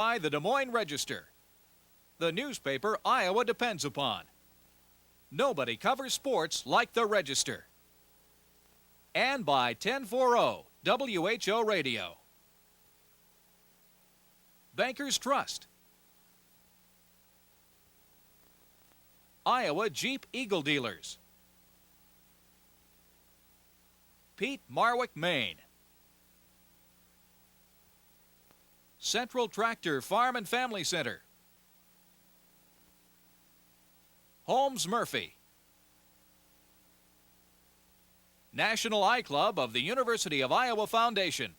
By the Des Moines Register, the newspaper Iowa depends upon. Nobody covers sports like the Register. And by 1040 WHO Radio. Bankers Trust. Iowa Jeep Eagle Dealers. Pete Marwick, Maine. Central Tractor Farm and Family Center. Holmes Murphy. National Eye Club of the University of Iowa Foundation.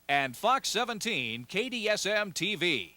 And Fox 17 KDSM TV.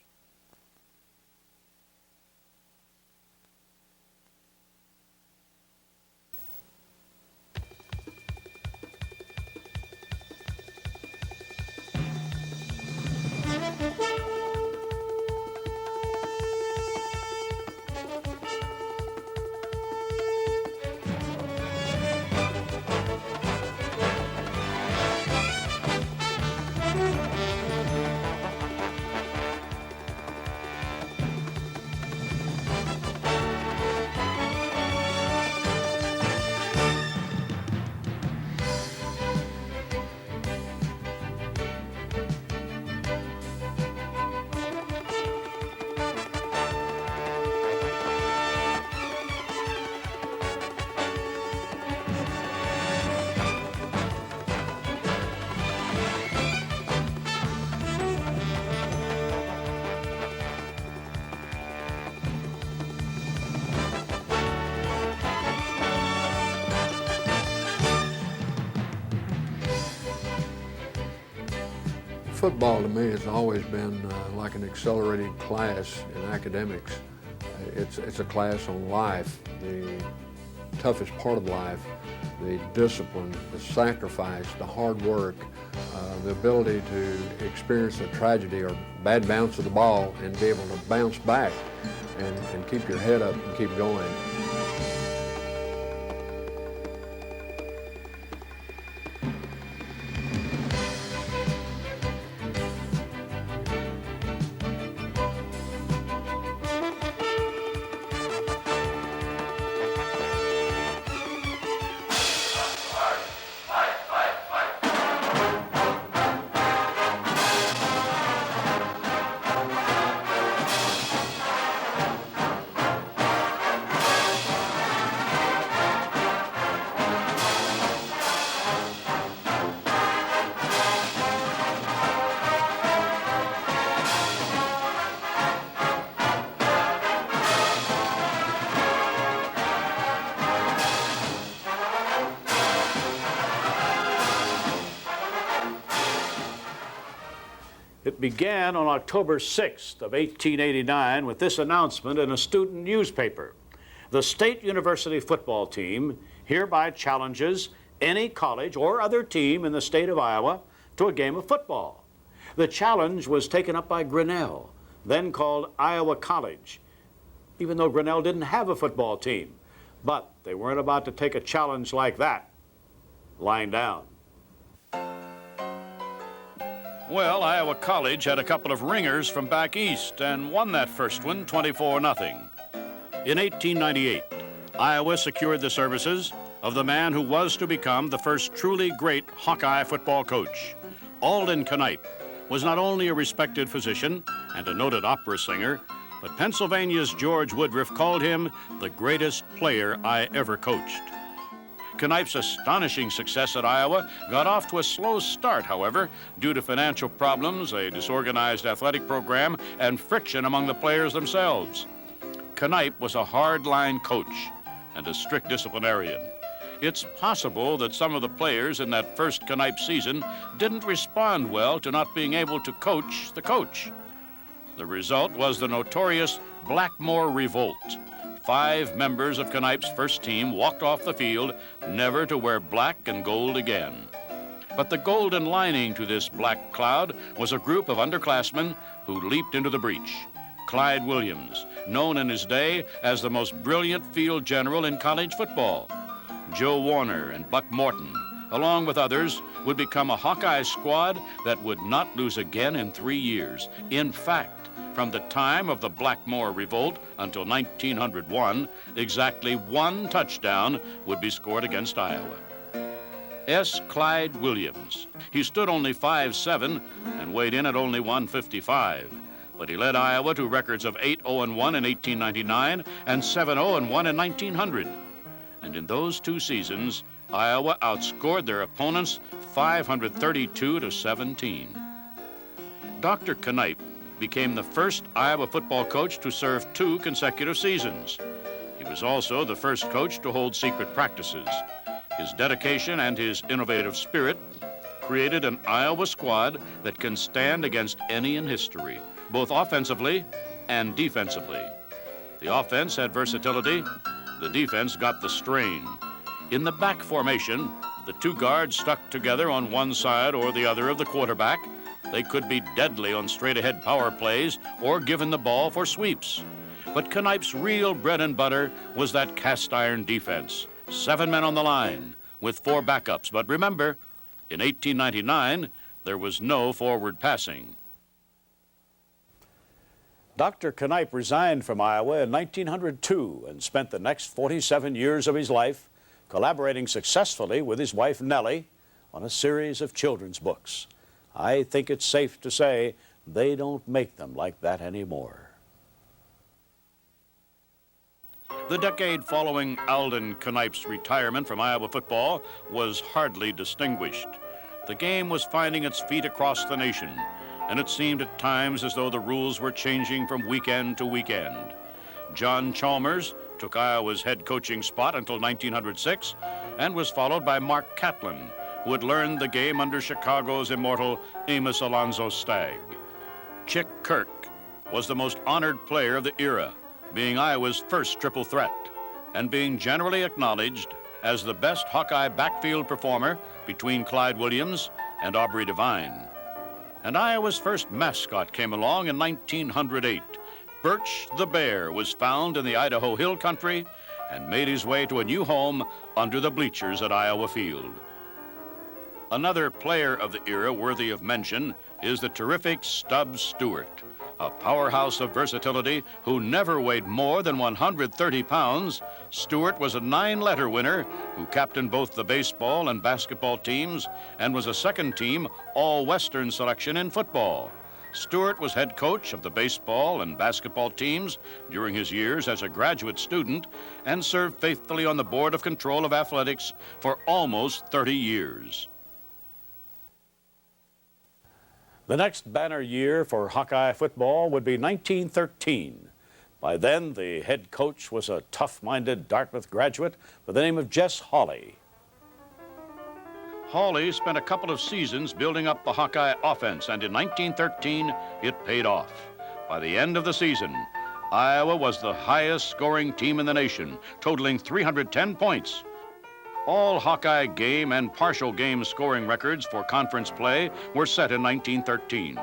Football to me has always been like an accelerated class in academics. It's a class on life, the toughest part of life, the discipline, the sacrifice, the hard work, the ability to experience a tragedy or bad bounce of the ball and be able to bounce back and keep your head up and keep going. It began on October 6th of 1889 with this announcement in a student newspaper. The State University football team hereby challenges any college or other team in the state of Iowa to a game of football. The challenge was taken up by Grinnell, then called Iowa College, even though Grinnell didn't have a football team. But they weren't about to take a challenge like that lying down. Well, Iowa College had a couple of ringers from back east and won that first one 24-0. In 1898, Iowa secured the services of the man who was to become the first truly great Hawkeye football coach. Alden Knipe was not only a respected physician and a noted opera singer, but Pennsylvania's George Woodruff called him the greatest player I ever coached. Knipe's astonishing success at Iowa got off to a slow start, however, due to financial problems, a disorganized athletic program, and friction among the players themselves. Knipe was a hard-line coach and a strict disciplinarian. It's possible that some of the players in that first Knipe season didn't respond well to not being able to coach the coach. The result was the notorious Blackmore Revolt. 5 members of Knipe's first team walked off the field, never to wear black and gold again. But the golden lining to this black cloud was a group of underclassmen who leaped into the breach. Clyde Williams, known in his day as the most brilliant field general in college football. Joe Warner and Buck Morton, along with others, would become a Hawkeye squad that would not lose again in 3 years. In fact, from the time of the Blackmore Revolt until 1901, exactly 1 touchdown would be scored against Iowa. S. Clyde Williams. He stood only 5'7" and weighed in at only 155. But he led Iowa to records of 8-0-1 in 1899 and 7-0-1 in 1900. And in those 2 seasons, Iowa outscored their opponents 532-17. Dr. Knipe became the first Iowa football coach to serve 2 consecutive seasons. He was also the first coach to hold secret practices. His dedication and his innovative spirit created an Iowa squad that can stand against any in history, both offensively and defensively. The offense had versatility, the defense got the strain. In the back formation, the 2 guards stuck together on one side or the other of the quarterback. They could be deadly on straight-ahead power plays or given the ball for sweeps. But Knipe's real bread and butter was that cast-iron defense. 7 men on the line with 4 backups. But remember, in 1899, there was no forward passing. Dr. Knipe resigned from Iowa in 1902 and spent the next 47 years of his life collaborating successfully with his wife Nellie on a series of children's books. I think it's safe to say they don't make them like that anymore. The decade following Alden Knipe's retirement from Iowa football was hardly distinguished. The game was finding its feet across the nation, and it seemed at times as though the rules were changing from weekend to weekend. John Chalmers took Iowa's head coaching spot until 1906 and was followed by Mark Catlin, who had learned the game under Chicago's immortal Amos Alonzo Stagg. Chick Kirk was the most honored player of the era, being Iowa's first triple threat and being generally acknowledged as the best Hawkeye backfield performer between Clyde Williams and Aubrey Devine. And Iowa's first mascot came along in 1908. Birch the Bear was found in the Idaho Hill Country and made his way to a new home under the bleachers at Iowa Field. Another player of the era worthy of mention is the terrific Stubbs Stewart, a powerhouse of versatility who never weighed more than 130 pounds. Stewart was a 9-letter winner who captained both the baseball and basketball teams and was a second-team All-Western selection in football. Stewart was head coach of the baseball and basketball teams during his years as a graduate student and served faithfully on the Board of Control of Athletics for almost 30 years. The next banner year for Hawkeye football would be 1913. By then, the head coach was a tough-minded Dartmouth graduate by the name of Jess Hawley. Hawley spent a couple of seasons building up the Hawkeye offense, and in 1913, it paid off. By the end of the season, Iowa was the highest-scoring team in the nation, totaling 310 points. All Hawkeye game and partial game scoring records for conference play were set in 1913,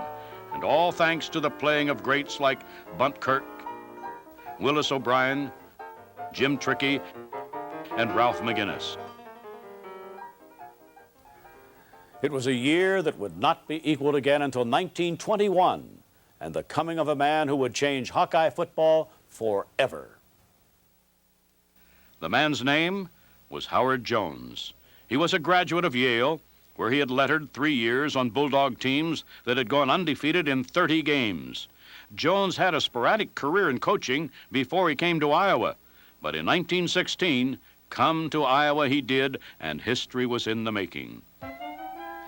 and all thanks to the playing of greats like Bunt Kirk, Willis O'Brien, Jim Trickey, and Ralph McGinnis. It was a year that would not be equaled again until 1921, and the coming of a man who would change Hawkeye football forever. The man's name was Howard Jones. He was a graduate of Yale, where he had lettered 3 years on Bulldog teams that had gone undefeated in 30 games. Jones had a sporadic career in coaching before he came to Iowa, but in 1916, come to Iowa he did, and history was in the making.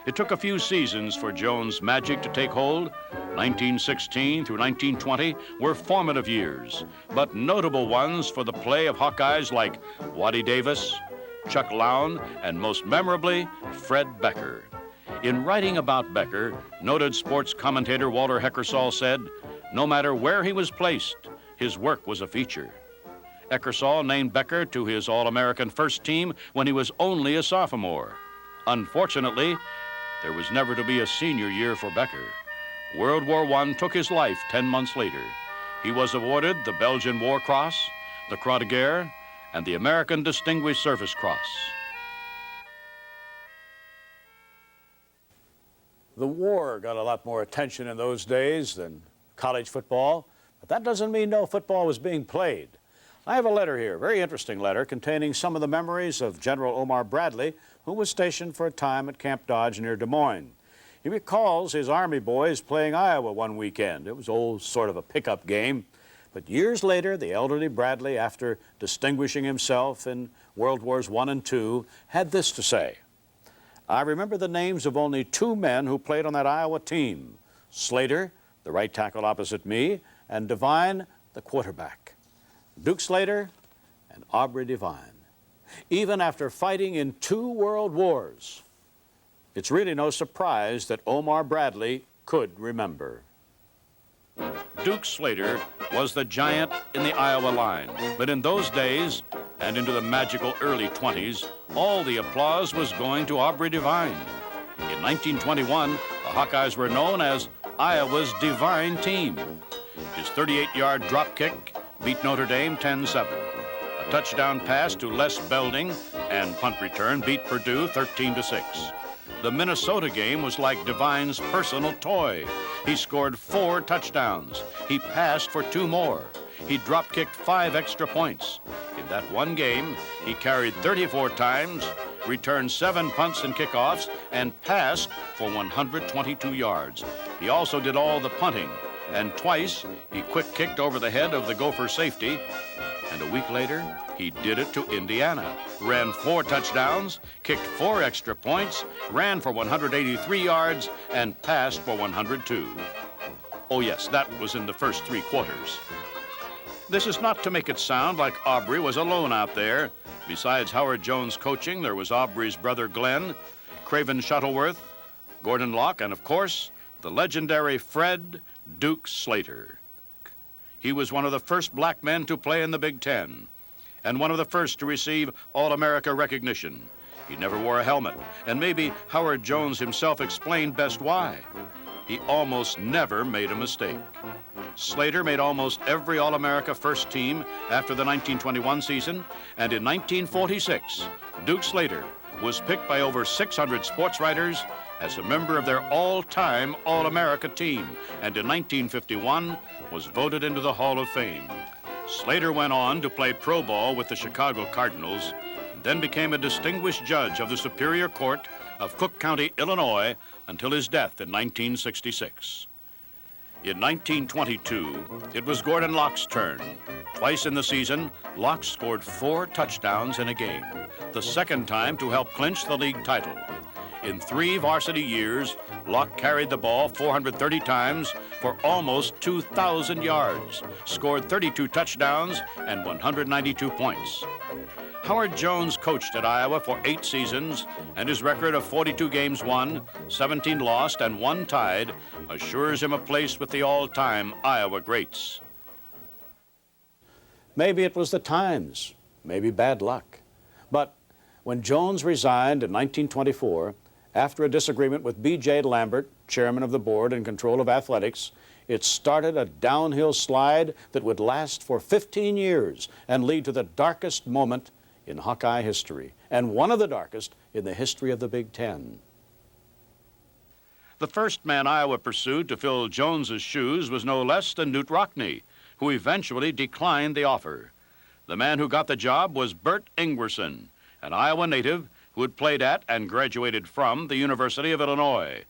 It took a few seasons for Jones' magic to take hold. 1916 through 1920 were formative years, but notable ones for the play of Hawkeyes like Waddy Davis, Chuck Lown, and most memorably, Fred Becker. In writing about Becker, noted sports commentator Walter Eckersall said, no matter where he was placed, his work was a feature. Eckersall named Becker to his All-American first team when he was only a sophomore. Unfortunately, there was never to be a senior year for Becker. World War I took his life 10 months later. He was awarded the Belgian War Cross, the Croix de Guerre, and the American Distinguished Service Cross. The war got a lot more attention in those days than college football, but that doesn't mean no football was being played. I have a letter here, a very interesting letter, containing some of the memories of General Omar Bradley, who was stationed for a time at Camp Dodge near Des Moines. He recalls his Army boys playing Iowa one weekend. It was old sort of a pickup game. But years later, the elderly Bradley, after distinguishing himself in World Wars I and II, had this to say: "I remember the names of only two men who played on that Iowa team: Slater, the right tackle opposite me, and Devine, the quarterback. Duke Slater and Aubrey Devine. Even after fighting in 2 world wars, it's really no surprise that Omar Bradley could remember." Duke Slater was the giant in the Iowa line, but in those days, and into the magical early 20s, all the applause was going to Aubrey Devine. In 1921, the Hawkeyes were known as Iowa's Divine Team. His 38-yard drop kick beat Notre Dame 10-7. A touchdown pass to Les Belding and punt return beat Purdue 13-6. The Minnesota game was like Devine's personal toy. He scored 4 touchdowns. He passed for 2 more. He drop-kicked 5 extra points. In that one game, he carried 34 times, returned 7 punts and kickoffs, and passed for 122 yards. He also did all the punting, and twice he quick-kicked over the head of the Gopher safety. And a week later, he did it to Indiana. Ran 4 touchdowns, kicked 4 extra points, ran for 183 yards, and passed for 102. Oh yes, that was in the first 3 quarters. This is not to make it sound like Aubrey was alone out there. Besides Howard Jones coaching, there was Aubrey's brother Glenn, Craven Shuttleworth, Gordon Locke, and of course, the legendary Fred Duke Slater. He was one of the first black men to play in the Big Ten, and one of the first to receive All-America recognition. He never wore a helmet, and maybe Howard Jones himself explained best why. He almost never made a mistake. Slater made almost every All-America first team after the 1921 season, and in 1946, Duke Slater was picked by over 600 sports writers as a member of their all-time All-America team, and in 1951 was voted into the Hall of Fame. Slater went on to play pro ball with the Chicago Cardinals, and then became a distinguished judge of the Superior Court of Cook County, Illinois, until his death in 1966. In 1922, it was Gordon Locke's turn. Twice in the season, Locke scored 4 touchdowns in a game, the second time to help clinch the league title. In 3 varsity years, Locke carried the ball 430 times for almost 2,000 yards, scored 32 touchdowns and 192 points. Howard Jones coached at Iowa for 8 seasons, and his record of 42 games won, 17 lost, and 1 tied assures him a place with the all-time Iowa greats. Maybe it was the times, maybe bad luck. But when Jones resigned in 1924, after a disagreement with B.J. Lambert, chairman of the board in control of athletics, it started a downhill slide that would last for 15 years and lead to the darkest moment in Hawkeye history, and one of the darkest in the history of the Big Ten. The first man Iowa pursued to fill Jones's shoes was no less than Knute Rockne, who eventually declined the offer. The man who got the job was Bert Ingwerson, an Iowa native who had played at and graduated from the University of Illinois.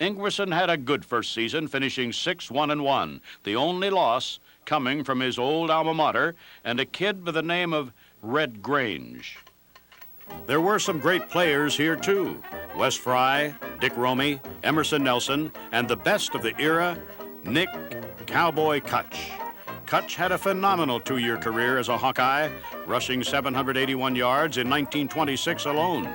Ingwerson had a good first season, finishing 6-1-1, the only loss coming from his old alma mater and a kid by the name of Red Grange. There were some great players here, too. Wes Fry, Dick Romey, Emerson Nelson, and the best of the era, Nick Cowboy Kutch. Kutch had a phenomenal 2-year career as a Hawkeye, rushing 781 yards in 1926 alone.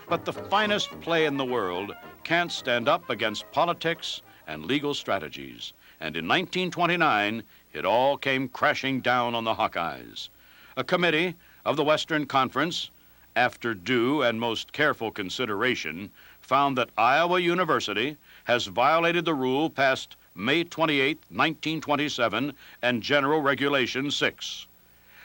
But the finest play in the world can't stand up against politics and legal strategies. And in 1929, it all came crashing down on the Hawkeyes. A committee of the Western Conference, after due and most careful consideration, found that Iowa University has violated the rule passed May 28, 1927, and General Regulation 6.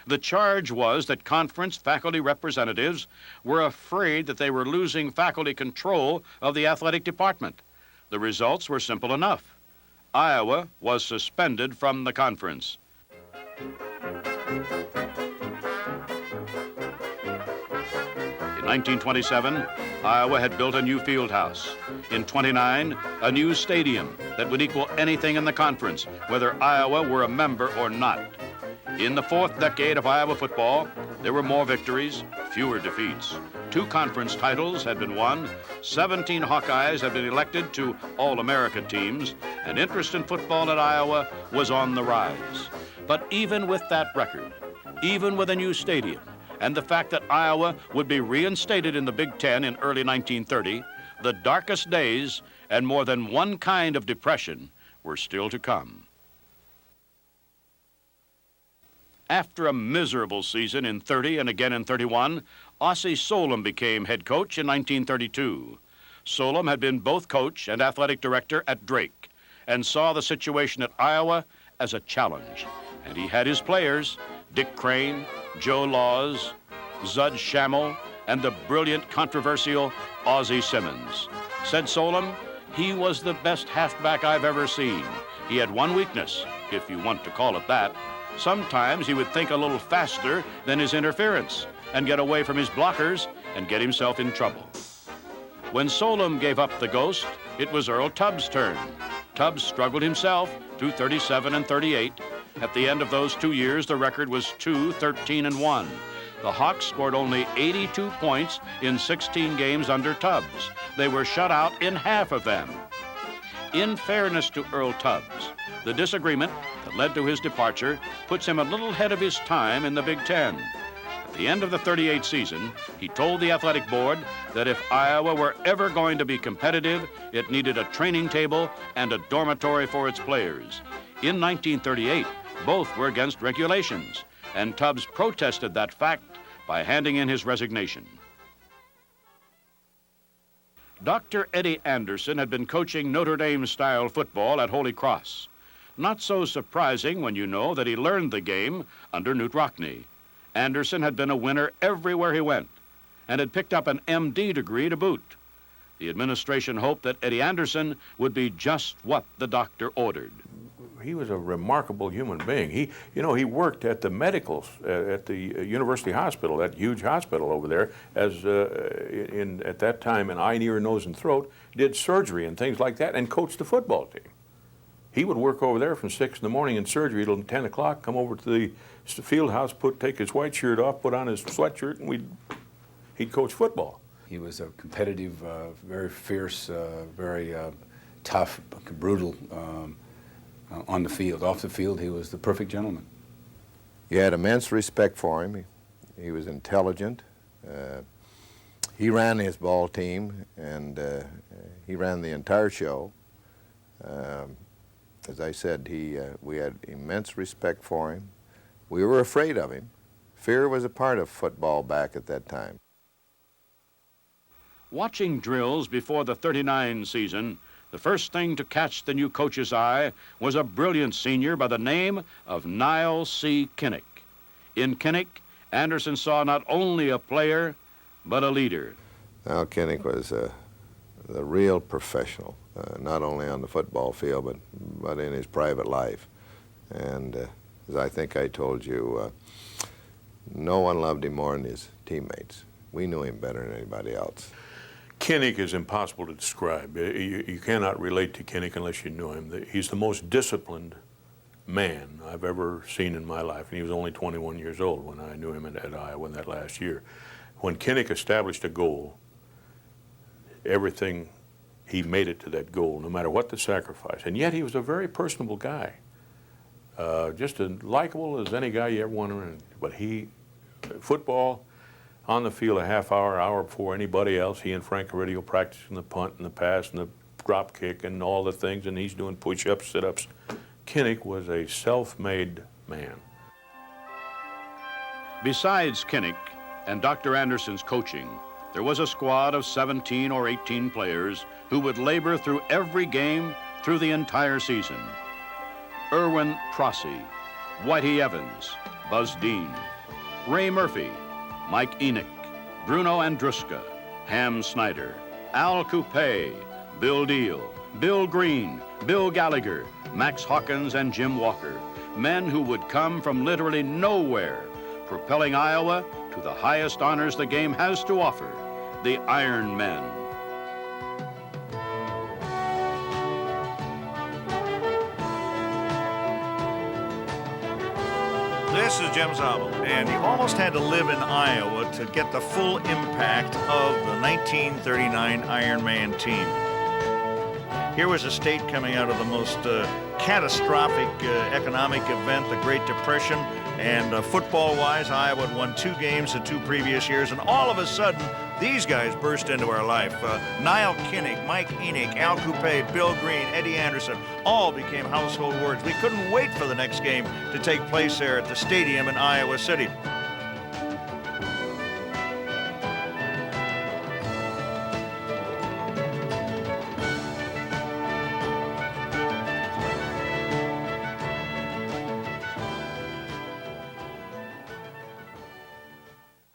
The charge was that conference faculty representatives were afraid that they were losing faculty control of the athletic department, The results were simple enough. Iowa was suspended from the conference. In 1927, Iowa had built a new field house. In 29, a new stadium that would equal anything in the conference, whether Iowa were a member or not. In the fourth decade of Iowa football, there were more victories, fewer defeats. 2 conference titles had been won, 17 Hawkeyes had been elected to All-America teams, and interest in football at Iowa was on the rise. But even with that record, even with a new stadium, and the fact that Iowa would be reinstated in the Big Ten in early 1930, the darkest days and more than one kind of depression were still to come. After a miserable season in 30 and again in 31, Ossie Solem became head coach in 1932. Solem had been both coach and athletic director at Drake and saw the situation at Iowa as a challenge. And he had his players, Dick Crane, Joe Laws, Zud Schammel, and the brilliant, controversial Ozzie Simmons. Said Solem, he was the best halfback I've ever seen. He had one weakness, if you want to call it that. Sometimes he would think a little faster than his interference and get away from his blockers and get himself in trouble. When Solem gave up the ghost, it was Earl Tubbs' turn. Tubbs struggled himself through 37 and 38. At the end of those 2 years, the record was 2-13-1. The Hawks scored only 82 points in 16 games under Tubbs. They were shut out in half of them. In fairness to Earl Tubbs, the disagreement that led to his departure puts him a little ahead of his time in the Big Ten. At the end of the 38 season, he told the athletic board that if Iowa were ever going to be competitive, it needed a training table and a dormitory for its players. In 1938, both were against regulations, and Tubbs protested that fact by handing in his resignation. Dr. Eddie Anderson had been coaching Notre Dame-style football at Holy Cross. Not so surprising when you know that he learned the game under Knute Rockne. Anderson had been a winner everywhere he went and had picked up an MD degree to boot. The administration hoped that Eddie Anderson would be just what the doctor ordered. He was a remarkable human being. He worked at the medicals at the University Hospital, that huge hospital over there, as at that time in eye, ear, nose, and throat, did surgery and things like that, and coached the football team. He would work over there from 6 in the morning in surgery till 10 o'clock, come over to the field house, take his white shirt off, put on his sweatshirt, and he'd coach football. He was a competitive, very fierce, very tough, brutal on the field. Off the field, he was the perfect gentleman. You had immense respect for him. He was intelligent. He ran his ball team, and he ran the entire show. As I said, we had immense respect for him. We were afraid of him. Fear was a part of football back at that time. Watching drills before the 39 season, the first thing to catch the new coach's eye was a brilliant senior by the name of Niall C. Kinnick. In Kinnick, Anderson saw not only a player, but a leader. Niall Kinnick was the real professional, not only on the football field, but in his private life. And as I think I told you, no one loved him more than his teammates. We knew him better than anybody else. Kinnick is impossible to describe. You cannot relate to Kinnick unless you knew him. He's the most disciplined man I've ever seen in my life, and he was only 21 years old when I knew him at Iowa in that last year. When Kinnick established a goal, everything, he made it to that goal, no matter what the sacrifice. And yet he was a very personable guy, just as likable as any guy you ever want to. But football, on the field a half hour before anybody else. He and Frank Carrillo practicing the punt and the pass and the drop kick and all the things, and he's doing push-ups, sit-ups. Kinnick was a self-made man. Besides Kinnick and Dr. Anderson's coaching, there was a squad of 17 or 18 players who would labor through every game through the entire season. Erwin Prossie, Whitey Evans, Buzz Dean, Ray Murphy, Mike Enoch, Bruno Andruska, Ham Snyder, Al Coupe, Bill Deal, Bill Green, Bill Gallagher, Max Hawkins, and Jim Walker. Men who would come from literally nowhere, propelling Iowa to the highest honors the game has to offer, the Iron Men. This is Jim Zabel, and you almost had to live in Iowa to get the full impact of the 1939 Ironman team. Here was a state coming out of the most catastrophic economic event, the Great Depression, and football-wise, Iowa had won 2 games the 2 previous years, and all of a sudden, these guys burst into our life. Niall Kinnick, Mike Enoch, Al Coupe, Bill Green, Eddie Anderson, all became household words. We couldn't wait for the next game to take place there at the stadium in Iowa City.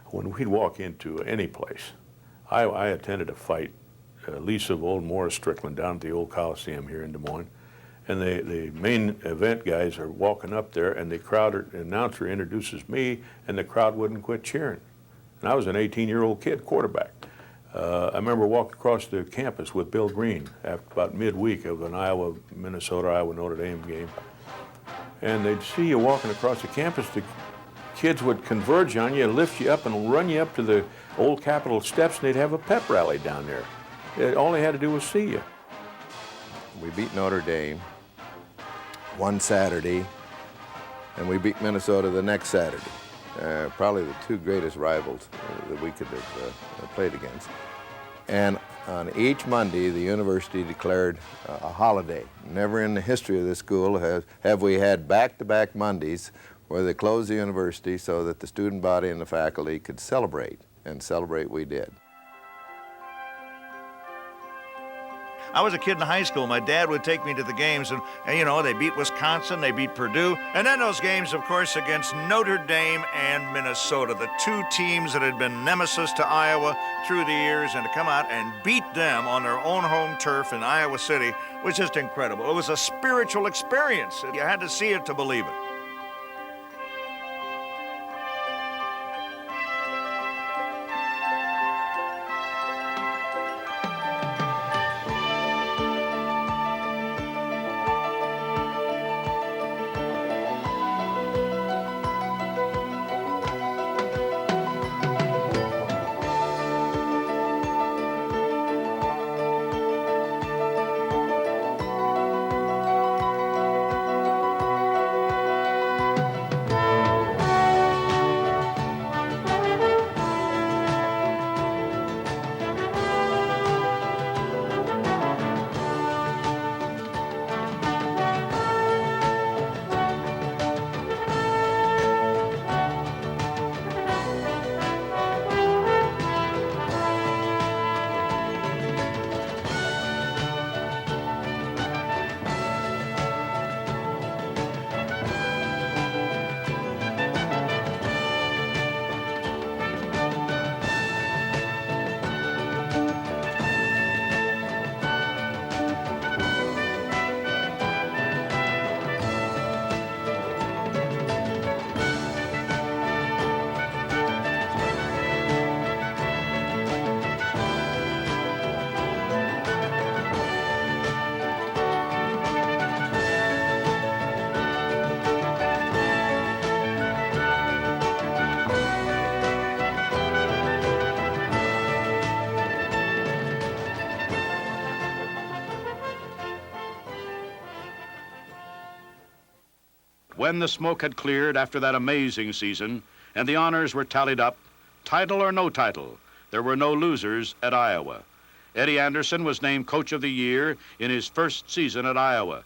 When we'd walk into any place, I attended a fight, Lisa of Old Morris Strickland down at the old Coliseum here in Des Moines, and the main event guys are walking up there, and the announcer introduces me, and the crowd wouldn't quit cheering. And I was an 18-year-old kid, quarterback. I remember walking across the campus with Bill Green after about midweek of an Iowa-Notre Dame game, and they'd see you walking across the campus. The kids would converge on you, lift you up, and run you up to the old Capitol steps, and they'd have a pep rally down there. All they had to do was see you. We beat Notre Dame one Saturday, and we beat Minnesota the next Saturday. Probably the 2 greatest rivals that we could have played against. And on each Monday, the university declared a holiday. Never in the history of this school have we had back-to-back Mondays where they closed the university so that the student body and the faculty could celebrate, and celebrate we did. I was a kid in high school. My dad would take me to the games, and you know, they beat Wisconsin, they beat Purdue, and then those games, of course, against Notre Dame and Minnesota, the 2 teams that had been nemesis to Iowa through the years, and to come out and beat them on their own home turf in Iowa City was just incredible. It was a spiritual experience. You had to see it to believe it. When the smoke had cleared after that amazing season and the honors were tallied up, title or no title, there were no losers at Iowa. Eddie Anderson was named Coach of the Year in his first season at Iowa.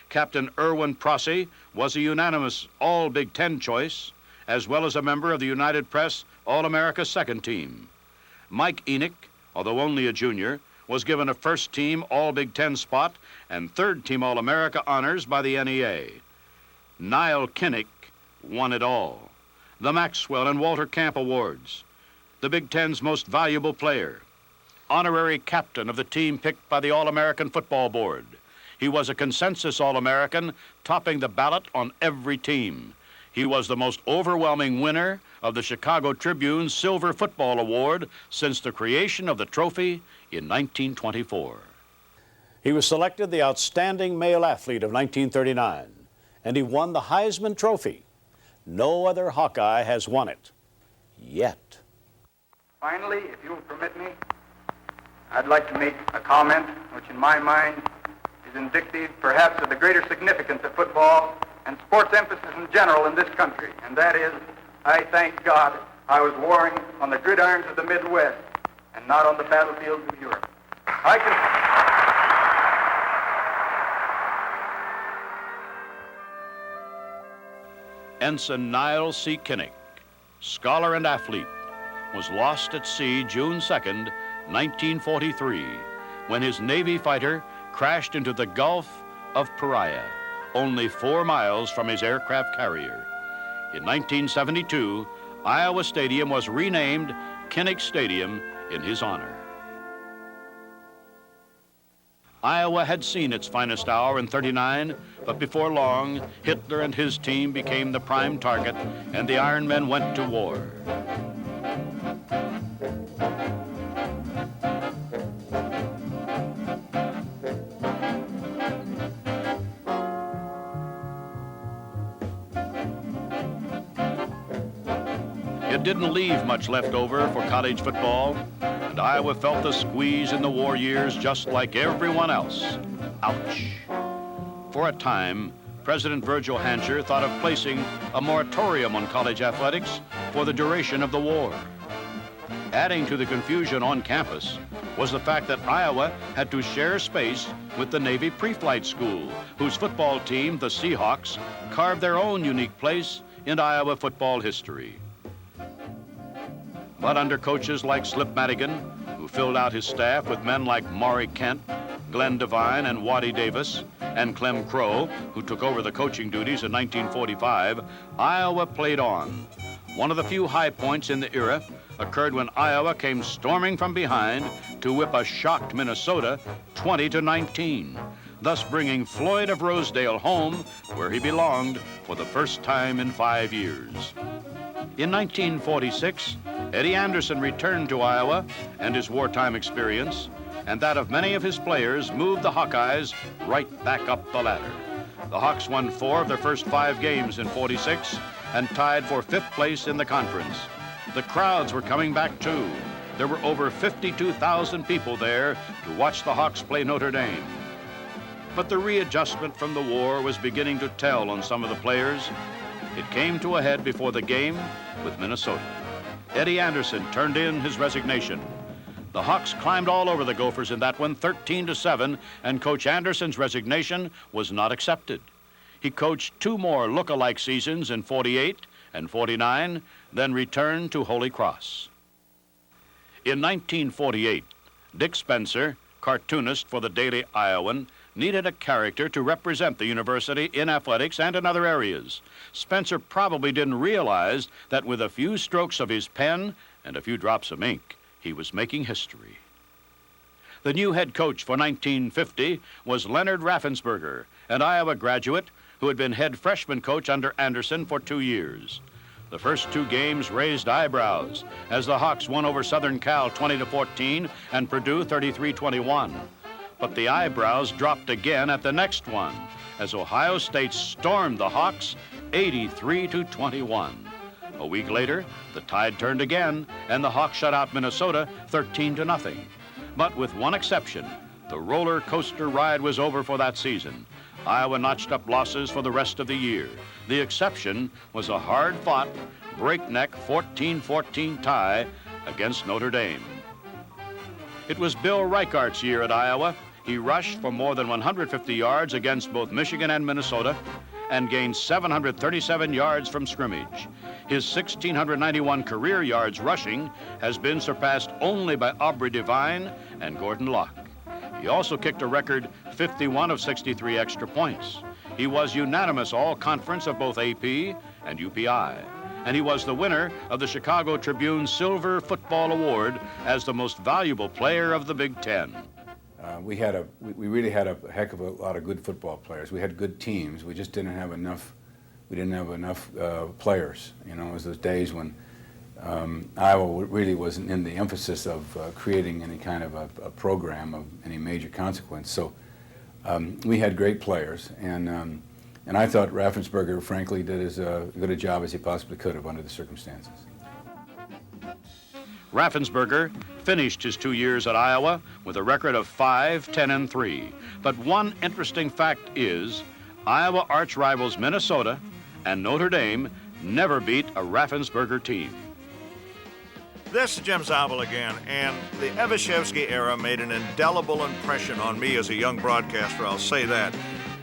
Captain Erwin Prossie was a unanimous All-Big Ten choice, as well as a member of the United Press All-America Second Team. Mike Enoch, although only a junior, was given a first-team All-Big Ten spot and third-team All-America honors by the NEA. Niall Kinnick won it all. The Maxwell and Walter Camp Awards, the Big Ten's most valuable player, honorary captain of the team picked by the All-American Football Board. He was a consensus All-American, topping the ballot on every team. He was the most overwhelming winner of the Chicago Tribune's Silver Football Award since the creation of the trophy in 1924. He was selected the outstanding male athlete of 1939, and he won the Heisman Trophy. No other Hawkeye has won it yet. Finally, if you'll permit me, I'd like to make a comment which in my mind is indicative perhaps of the greater significance of football and sports emphasis in general in this country, and that is, I thank God I was warring on the gridirons of the Midwest and not on the battlefields of Europe. Ensign Niles C. Kinnick, scholar and athlete, was lost at sea June 2nd, 1943, when his Navy fighter crashed into the Gulf of Paria, only 4 miles from his aircraft carrier. In 1972, Iowa Stadium was renamed Kinnick Stadium in his honor. Iowa had seen its finest hour in '39, but before long, Hitler and his team became the prime target, and the Iron Men went to war. It didn't leave much left over for college football, and Iowa felt the squeeze in the war years just like everyone else. Ouch. For a time, President Virgil Hancher thought of placing a moratorium on college athletics for the duration of the war. Adding to the confusion on campus was the fact that Iowa had to share space with the Navy Pre-Flight School, whose football team, the Seahawks, carved their own unique place in Iowa football history. But under coaches like Slip Madigan, who filled out his staff with men like Maury Kent, Glenn Devine, and Waddy Davis, and Clem Crow, who took over the coaching duties in 1945, Iowa played on. One of the few high points in the era occurred when Iowa came storming from behind to whip a shocked Minnesota 20-19, thus bringing Floyd of Rosedale home where he belonged for the first time in 5 years. In 1946, Eddie Anderson returned to Iowa, and his wartime experience and that of many of his players moved the Hawkeyes right back up the ladder. The Hawks won 4 of their first 5 games in '46 and tied for 5th place in the conference. The crowds were coming back too. There were over 52,000 people there to watch the Hawks play Notre Dame. But the readjustment from the war was beginning to tell on some of the players. It came to a head before the game with Minnesota. Eddie Anderson turned in his resignation. The Hawks climbed all over the Gophers in that one, 13-7, and Coach Anderson's resignation was not accepted. He coached 2 more look-alike seasons in '48 and '49, then returned to Holy Cross. In 1948, Dick Spencer, cartoonist for the Daily Iowan, needed a character to represent the university in athletics and in other areas. Spencer probably didn't realize that with a few strokes of his pen and a few drops of ink, he was making history. The new head coach for 1950 was Leonard Raffensperger, an Iowa graduate who had been head freshman coach under Anderson for 2 years. The first 2 games raised eyebrows as the Hawks won over Southern Cal 20-14 and Purdue 33-21. But the eyebrows dropped again at the next one as Ohio State stormed the Hawks 83-21. A week later, the tide turned again, and the Hawks shut out Minnesota 13-0. But with one exception, the roller coaster ride was over for that season. Iowa notched up losses for the rest of the year. The exception was a hard-fought, breakneck 14-14 tie against Notre Dame. It was Bill Reichardt's year at Iowa. He rushed for more than 150 yards against both Michigan and Minnesota and gained 737 yards from scrimmage. His 1,691 career yards rushing has been surpassed only by Aubrey Devine and Gordon Locke. He also kicked a record 51 of 63 extra points. He was unanimous all-conference of both AP and UPI, and he was the winner of the Chicago Tribune's Silver Football Award as the most valuable player of the Big Ten. We really had a heck of a lot of good football players. We had good teams. We just didn't have enough. We didn't have enough players. You know, it was those days when Iowa really wasn't in the emphasis of creating any kind of a program of any major consequence. So we had great players, and I thought Raffensperger, frankly, did as good a job as he possibly could have under the circumstances. Raffensperger finished his 2 years at Iowa with a record of 5-10-3. But one interesting fact is Iowa arch rivals Minnesota and Notre Dame never beat a Raffensperger team. This is Jim Zabel again, and the Evashevsky era made an indelible impression on me as a young broadcaster, I'll say that.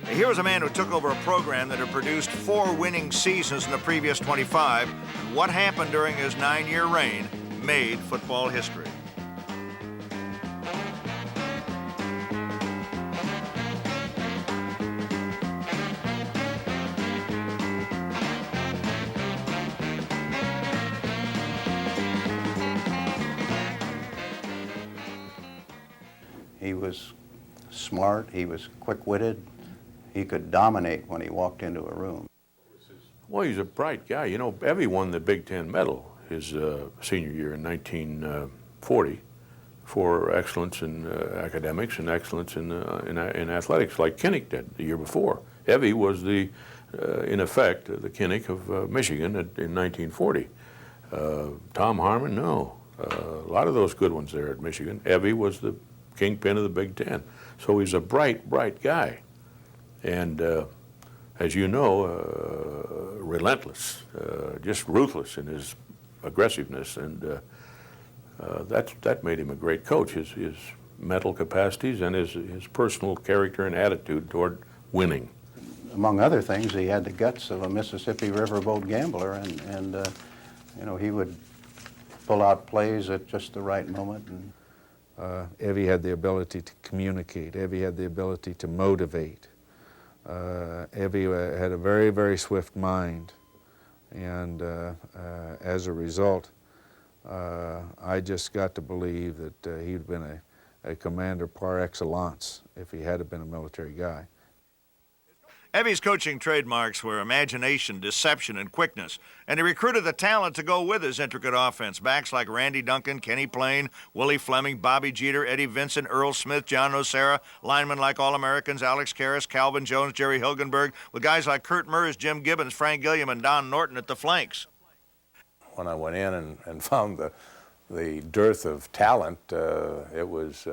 Here was a man who took over a program that had produced 4 winning seasons in the previous 25, and what happened during his 9-year reign made football history. He was smart, he was quick-witted, he could dominate when he walked into a room. Well, he's a bright guy. You know, Evie won the Big Ten medal his senior year in 1940 for excellence in academics and excellence in athletics, like Kinnick did the year before. Evie was in effect, the Kinnick of Michigan in 1940. Tom Harmon, no. A lot of those good ones there at Michigan. Evie was the kingpin of the Big Ten. So he's a bright, bright guy. And as you know, relentless, just ruthless in his aggressiveness, and that made him a great coach. His mental capacities and his personal character and attitude toward winning. Among other things, he had the guts of a Mississippi riverboat gambler, and you know, he would pull out plays at just the right moment. And Evie had the ability to communicate. Evie had the ability to motivate. Evie had a very, very swift mind, and as a result, I just got to believe that he'd been a commander par excellence if he had been a military guy. Evie's coaching trademarks were imagination, deception, and quickness, and he recruited the talent to go with his intricate offense. Backs like Randy Duncan, Kenny Payne, Willie Fleming, Bobby Jeter, Eddie Vincent, Earl Smith, John Nocera, linemen like All-Americans Alex Karras, Calvin Jones, Jerry Hilgenberg, with guys like Kurt Murs, Jim Gibbons, Frank Gilliam, and Don Norton at the flanks. When I went in and found the dearth of talent, it was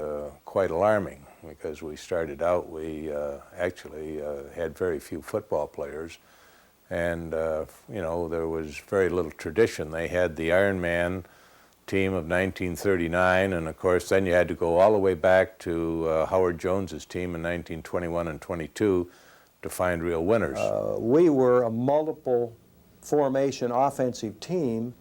quite alarming, because we started out, we actually had very few football players, and you know, there was very little tradition. They had the Iron Man team of 1939, and of course then you had to go all the way back to Howard Jones's team in 1921 and 22 to find real winners. We were a multiple formation offensive team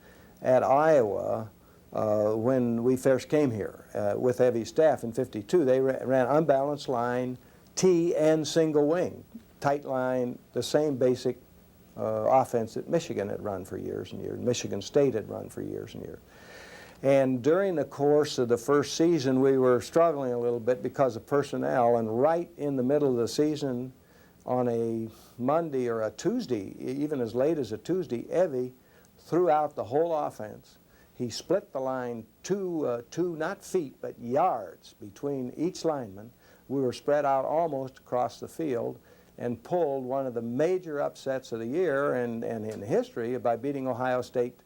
at Iowa when we first came here with Evie's staff in '52. They ran unbalanced line, T and single wing, tight line, the same basic offense that Michigan had run for years and years, Michigan State had run for years and years. And during the course of the first season, we were struggling a little bit because of personnel, and right in the middle of the season, on a Monday or a Tuesday, even as late as a Tuesday, Evie threw out the whole offense. He split the line two, not feet, but yards between each lineman. We were spread out almost across the field and pulled one of the major upsets of the year and in history by beating Ohio State.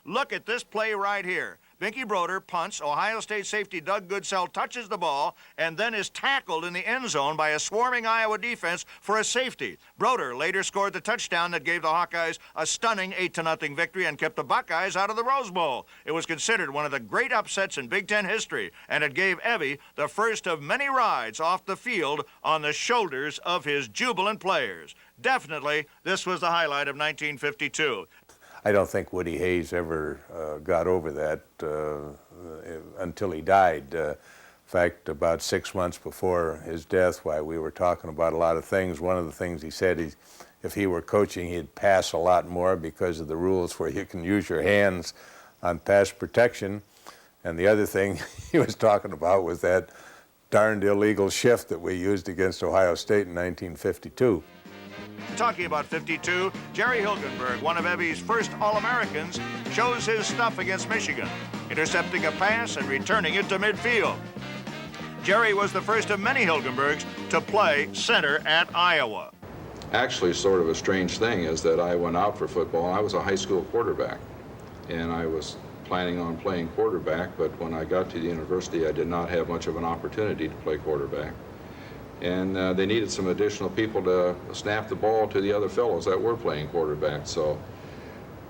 Look at this play right here. Binky Broder punts, Ohio State safety Doug Goodsell touches the ball, and then is tackled in the end zone by a swarming Iowa defense for a safety. Broder later scored the touchdown that gave the Hawkeyes a stunning 8-0 victory and kept the Buckeyes out of the Rose Bowl. It was considered one of the great upsets in Big Ten history, and it gave Evie the first of many rides off the field on the shoulders of his jubilant players. Definitely, this was the highlight of 1952. I don't think Woody Hayes ever got over that until he died. In fact, about 6 months before his death, while we were talking about a lot of things, one of the things he said is, if he were coaching, he'd pass a lot more because of the rules where you can use your hands on pass protection. And the other thing he was talking about was that darned illegal shift that we used against Ohio State in 1952. Talking about 52, Jerry Hilgenberg, one of Evie's first All-Americans, shows his stuff against Michigan, intercepting a pass and returning it to midfield. Jerry was the first of many Hilgenbergs to play center at Iowa. Actually, sort of a strange thing is that I went out for football. I was a high school quarterback, and I was planning on playing quarterback, but when I got to the university, I did not have much of an opportunity to play quarterback. And they needed some additional people to snap the ball to the other fellows that were playing quarterback. So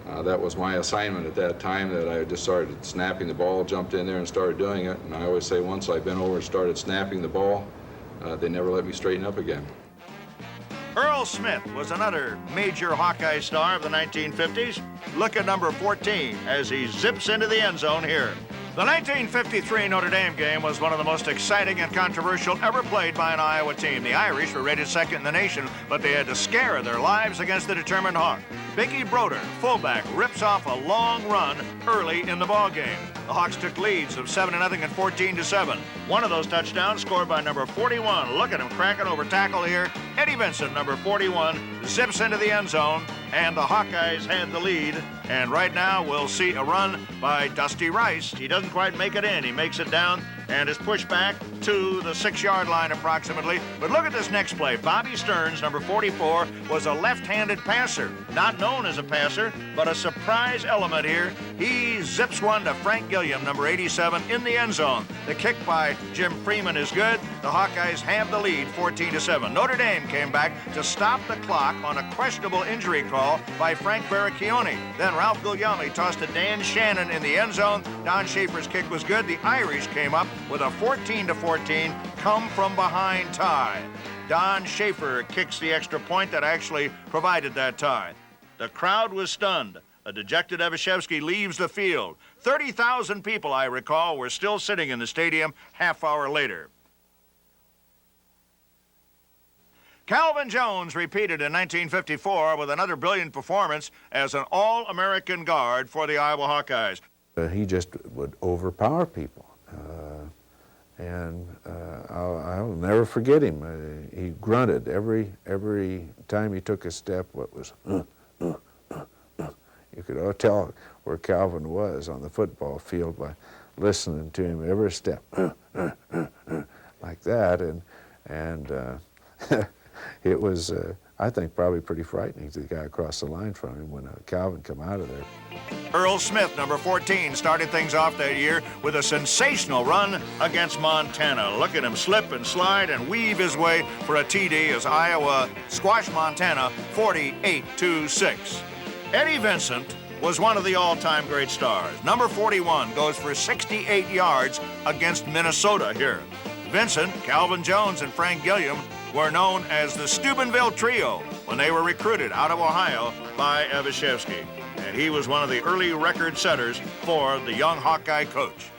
that was my assignment at that time, that I just started snapping the ball, jumped in there and started doing it. And I always say once I bent over and started snapping the ball, they never let me straighten up again. Earl Smith was another major Hawkeye star of the 1950s. Look at number 14 as he zips into the end zone here. The 1953 Notre Dame game was one of the most exciting and controversial ever played by an Iowa team. The Irish were rated second in the nation, but they had to scare their lives against the determined Hawk. Biggie Broder, fullback, rips off a long run early in the ball game. The Hawks took leads of 7-0 and 14-7. One of those touchdowns scored by number 41. Look at him cracking over tackle here. Eddie Vincent, number 41, zips into the end zone, and the Hawkeyes had the lead. And right now we'll see a run by Dusty Rice. He doesn't quite make it in. He makes it down and is pushed back to the 6-yard line approximately. But look at this next play. Bobby Stearns, number 44, was a left-handed passer. Not known as a passer, but a surprise element here. He zips one to Frank Gilliam, number 87, in the end zone. The kick by Jim Freeman is good. The Hawkeyes have the lead, 14-7. Notre Dame came back to stop the clock on a questionable injury call by Frank Baracchione. Then Ralph Guglielmi tossed to Dan Shannon in the end zone. Don Schaefer's kick was good. The Irish came up with a 14-14 come-from-behind tie. Don Schaefer kicks the extra point that actually provided that tie. The crowd was stunned. A dejected Evashevsky leaves the field. 30,000 people, I recall, were still sitting in the stadium half-hour later. Calvin Jones repeated in 1954 with another brilliant performance as an All-American guard for the Iowa Hawkeyes. He just would overpower people. I'll never forget him. He grunted every time he took a step. What was you could tell where Calvin was on the football field by listening to him every step, like that, and it was, I think, probably pretty frightening to the guy across the line from him when Calvin come out of there. Earl Smith, number 14, started things off that year with a sensational run against Montana. Look at him slip and slide and weave his way for a TD as Iowa squashed Montana 48-6. Eddie Vincent was one of the all-time great stars. Number 41 goes for 68 yards against Minnesota here. Vincent, Calvin Jones, and Frank Gilliam were known as the Steubenville Trio when they were recruited out of Ohio by Evashevsky. And he was one of the early record setters for the young Hawkeye coach.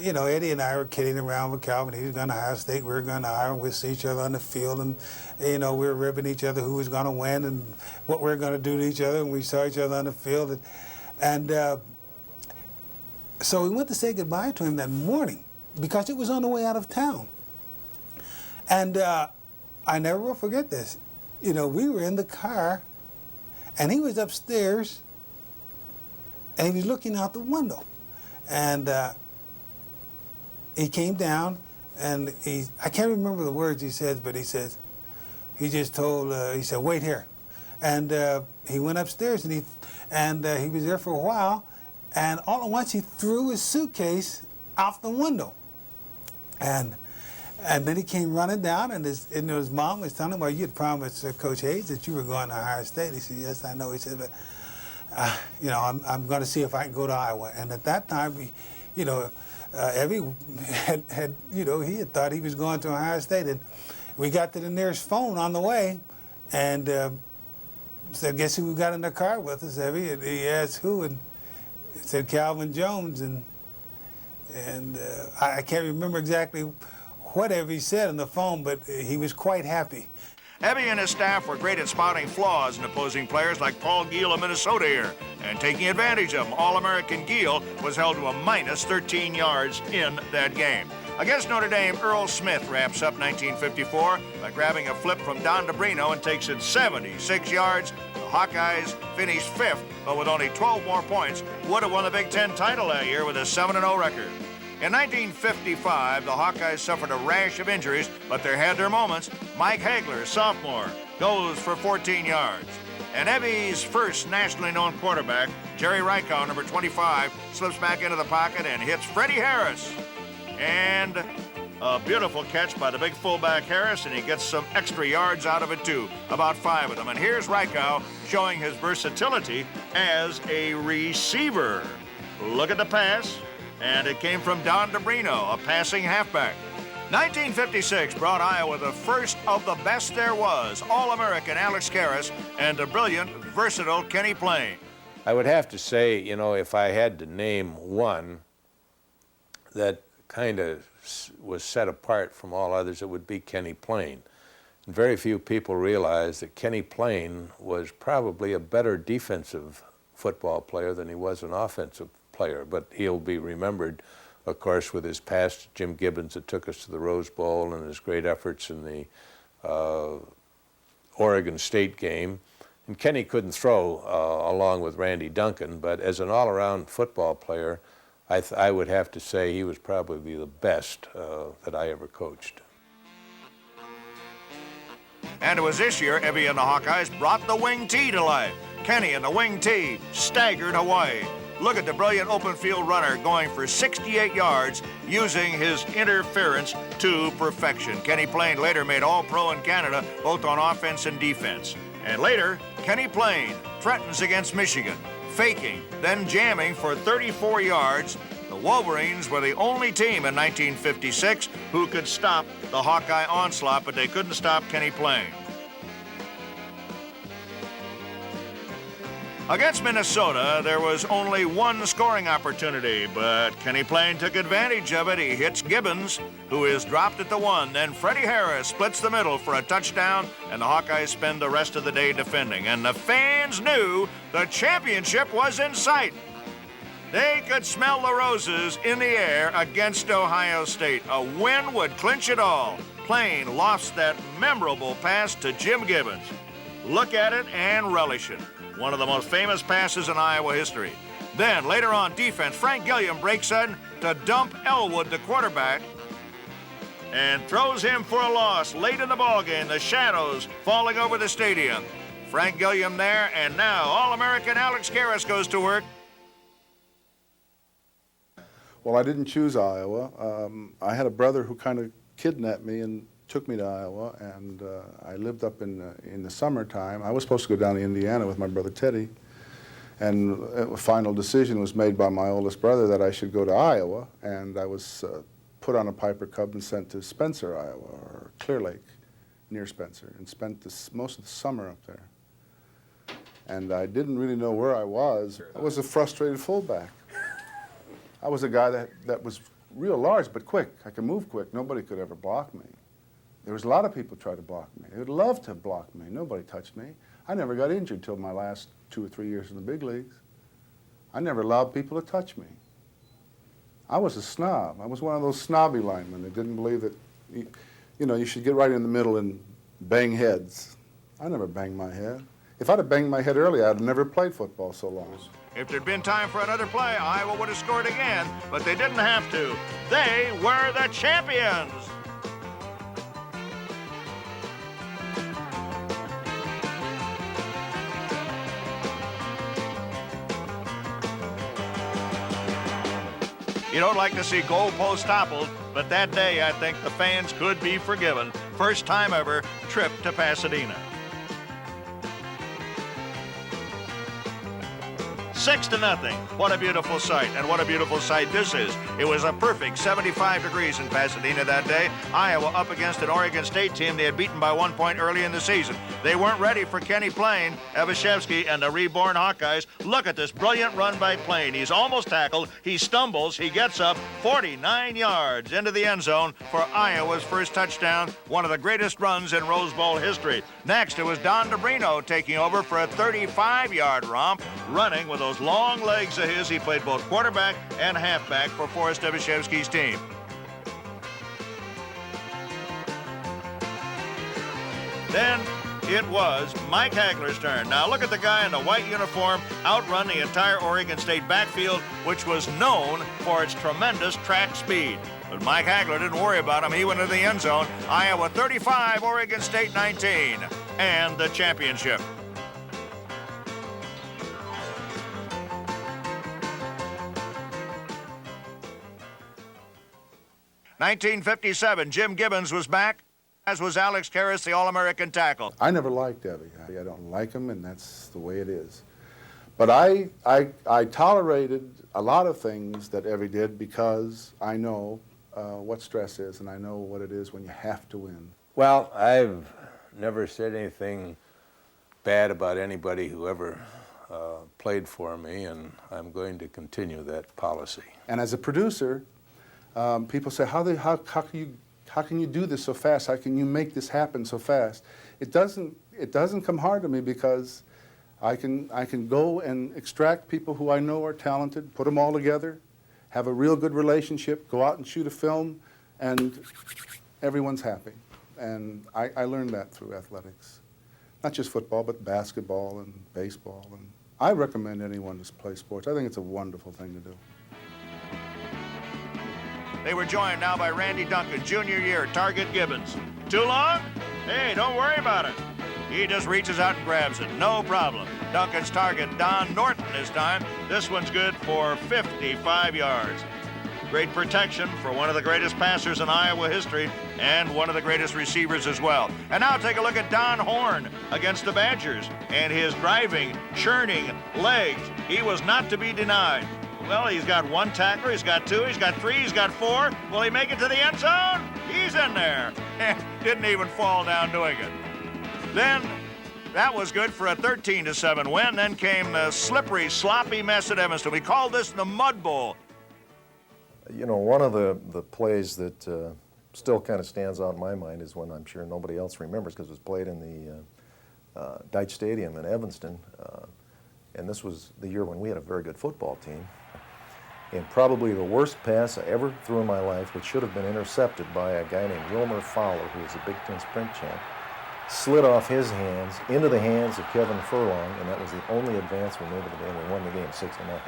You know, Eddie and I were kidding around with Calvin. He was going to Ohio State, we were going to Iowa. We'd see each other on the field, and, you know, we were ribbing each other who was going to win and what we were going to do to each other, and we saw each other on the field. So we went to say goodbye to him that morning because it was on the way out of town. And I never will forget this. You know, we were in the car, and he was upstairs, and he was looking out the window. And he came down, and I can't remember the words he said, but he said, he just told, he said, wait here. And he went upstairs, and he was there for a while, and all at once he threw his suitcase out the window. And then he came running down, and his mom was telling him, well, you had promised Coach Hayes that you were going to Ohio State. He said, yes, I know. He said, but, you know, I'm going to see if I can go to Iowa. And at that time, you know, Evie had, you know, he had thought he was going to Ohio State. And we got to the nearest phone on the way, and said, guess who we got in the car with us, Evie? And he asked who, and he said Calvin Jones. And I can't remember exactly what Evie said on the phone, but he was quite happy. Evie and his staff were great at spotting flaws in opposing players like Paul Giel of Minnesota here, and taking advantage of them. All-American Giel was held to a minus 13 yards in that game. Against Notre Dame, Earl Smith wraps up 1954 by grabbing a flip from Don DeBrino and takes it 76 yards. The Hawkeyes finished 5th, but with only 12 more points, would have won the Big Ten title that year with a 7-0 record. In 1955, the Hawkeyes suffered a rash of injuries, but they had their moments. Mike Hagler, sophomore, goes for 14 yards. And Evie's first nationally known quarterback, Jerry Reichow, number 25, slips back into the pocket and hits Freddie Harris. And a beautiful catch by the big fullback Harris, and he gets some extra yards out of it too, about 5 of them. And here's Reichow showing his versatility as a receiver. Look at the pass, and it came from Don DeBrino, a passing halfback. 1956 brought Iowa the first of the best there was, All-American Alex Karras and the brilliant, versatile Kenny Payne. I would have to say, you know, if I had to name one that kind of was set apart from all others, it would be Kenny Payne. And very few people realize that Kenny Payne was probably a better defensive football player than he was an offensive player, but he'll be remembered, of course, with his pass to Jim Gibbons that took us to the Rose Bowl and his great efforts in the Oregon State game. And Kenny couldn't throw along with Randy Duncan, but as an all-around football player, I would have to say he was probably the best that I ever coached. And it was this year Evie and the Hawkeyes brought the wing tee to life. Kenny and the wing tee staggered Hawaii. Look at the brilliant open field runner going for 68 yards using his interference to perfection. Kenny Payne later made All-Pro in Canada, both on offense and defense. And later, Kenny Payne threatens against Michigan, faking, then jamming for 34 yards. The Wolverines were the only team in 1956 who could stop the Hawkeye onslaught, but they couldn't stop Kenny Payne. Against Minnesota, there was only one scoring opportunity, but Kenny Payne took advantage of it. He hits Gibbons, who is dropped at the 1. Then Freddie Harris splits the middle for a touchdown, and the Hawkeyes spend the rest of the day defending. And the fans knew the championship was in sight. They could smell the roses in the air against Ohio State. A win would clinch it all. Payne lost that memorable pass to Jim Gibbons. Look at it and relish it. One of the most famous passes in Iowa history. Then, later on defense, Frank Gilliam breaks in to dump Elwood, the quarterback, and throws him for a loss late in the ballgame. The shadows falling over the stadium. Frank Gilliam there, and now All-American Alex Karras goes to work. Well, I didn't choose Iowa. I had a brother who kind of kidnapped me and took me to Iowa, and I lived up in the summertime. I was supposed to go down to Indiana with my brother Teddy, and a final decision was made by my oldest brother that I should go to Iowa, and I was put on a Piper Cub and sent to Spencer, Iowa, or Clear Lake, near Spencer, and spent most of the summer up there. And I didn't really know where I was. I was a frustrated fullback. I was a guy that was real large but quick. I could move quick. Nobody could ever block me. There was a lot of people try to block me. They would love to block me. Nobody touched me. I never got injured till my last 2 or 3 years in the big leagues. I never allowed people to touch me. I was a snob. I was one of those snobby linemen that didn't believe that, you should get right in the middle and bang heads. I never banged my head. If I'd have banged my head earlier, I'd have never played football so long. If there'd been time for another play, Iowa would have scored again, but they didn't have to. They were the champions. You don't like to see goalposts toppled, but that day I think the fans could be forgiven. First time ever trip to 6-0. What a beautiful sight, and what a beautiful sight this is. It was a perfect 75 degrees in Pasadena that day. Iowa up against an Oregon State team they had beaten by 1 point early in the season. They weren't ready for Kenny Payne, Evashevski, and the reborn Hawkeyes. Look at this brilliant run by Payne. He's almost tackled. He stumbles. He gets up 49 yards into the end zone for Iowa's first touchdown, one of the greatest runs in Rose Bowl history. Next, it was Don DeBrino taking over for a 35-yard romp, running with those long legs of his. He played both quarterback and halfback for Forrest Evashevski's team. Then it was Mike Hagler's turn. Now look at the guy in the white uniform outrun the entire Oregon State backfield, which was known for its tremendous track speed. But Mike Hagler didn't worry about him. He went into the end zone. Iowa 35, Oregon State 19, and the championship. (1957), Jim Gibbons was back, as was Alex Karras, the All-American tackle. I never liked Evie. I don't like him, and that's the way it is. But I tolerated a lot of things that Evie did because I know what stress is, and I know what it is when you have to win. Well, I've never said anything bad about anybody who ever played for me, and I'm going to continue that policy. And as a producer, people say, how can you do this so fast? How can you make this happen so fast? It doesn't come hard to me because I can go and extract people who I know are talented, put them all together, have a real good relationship, go out and shoot a film, and everyone's happy. And I learned that through athletics. Not just football, but basketball and baseball. And I recommend anyone to play sports. I think it's a wonderful thing to do. They were joined now by Randy Duncan, junior year, Target Gibbons. Too long? Hey, don't worry about it. He just reaches out and grabs it, no problem. Duncan's target, Don Norton this time. This one's good for 55 yards. Great protection for one of the greatest passers in Iowa history and one of the greatest receivers as well. And now take a look at Don Horn against the Badgers and his driving, churning legs. He was not to be denied. Well, he's got one tackler, he's got two, he's got three, he's got four. Will he make it to the end zone? He's in there. Didn't even fall down doing it. Then that was good for a 13-7 win. Then came the slippery, sloppy mess at Evanston. We called this the Mud Bowl. You know, one of the plays that still kind of stands out in my mind is one I'm sure nobody else remembers because it was played in the Deitch Stadium in Evanston. And this was the year when we had a very good football team. And probably the worst pass I ever threw in my life, which should have been intercepted by a guy named Wilmer Fowler, who was a Big Ten sprint champ, slid off his hands into the hands of Kevin Furlong, and that was the only advance we made of the game. We won the game 6-0.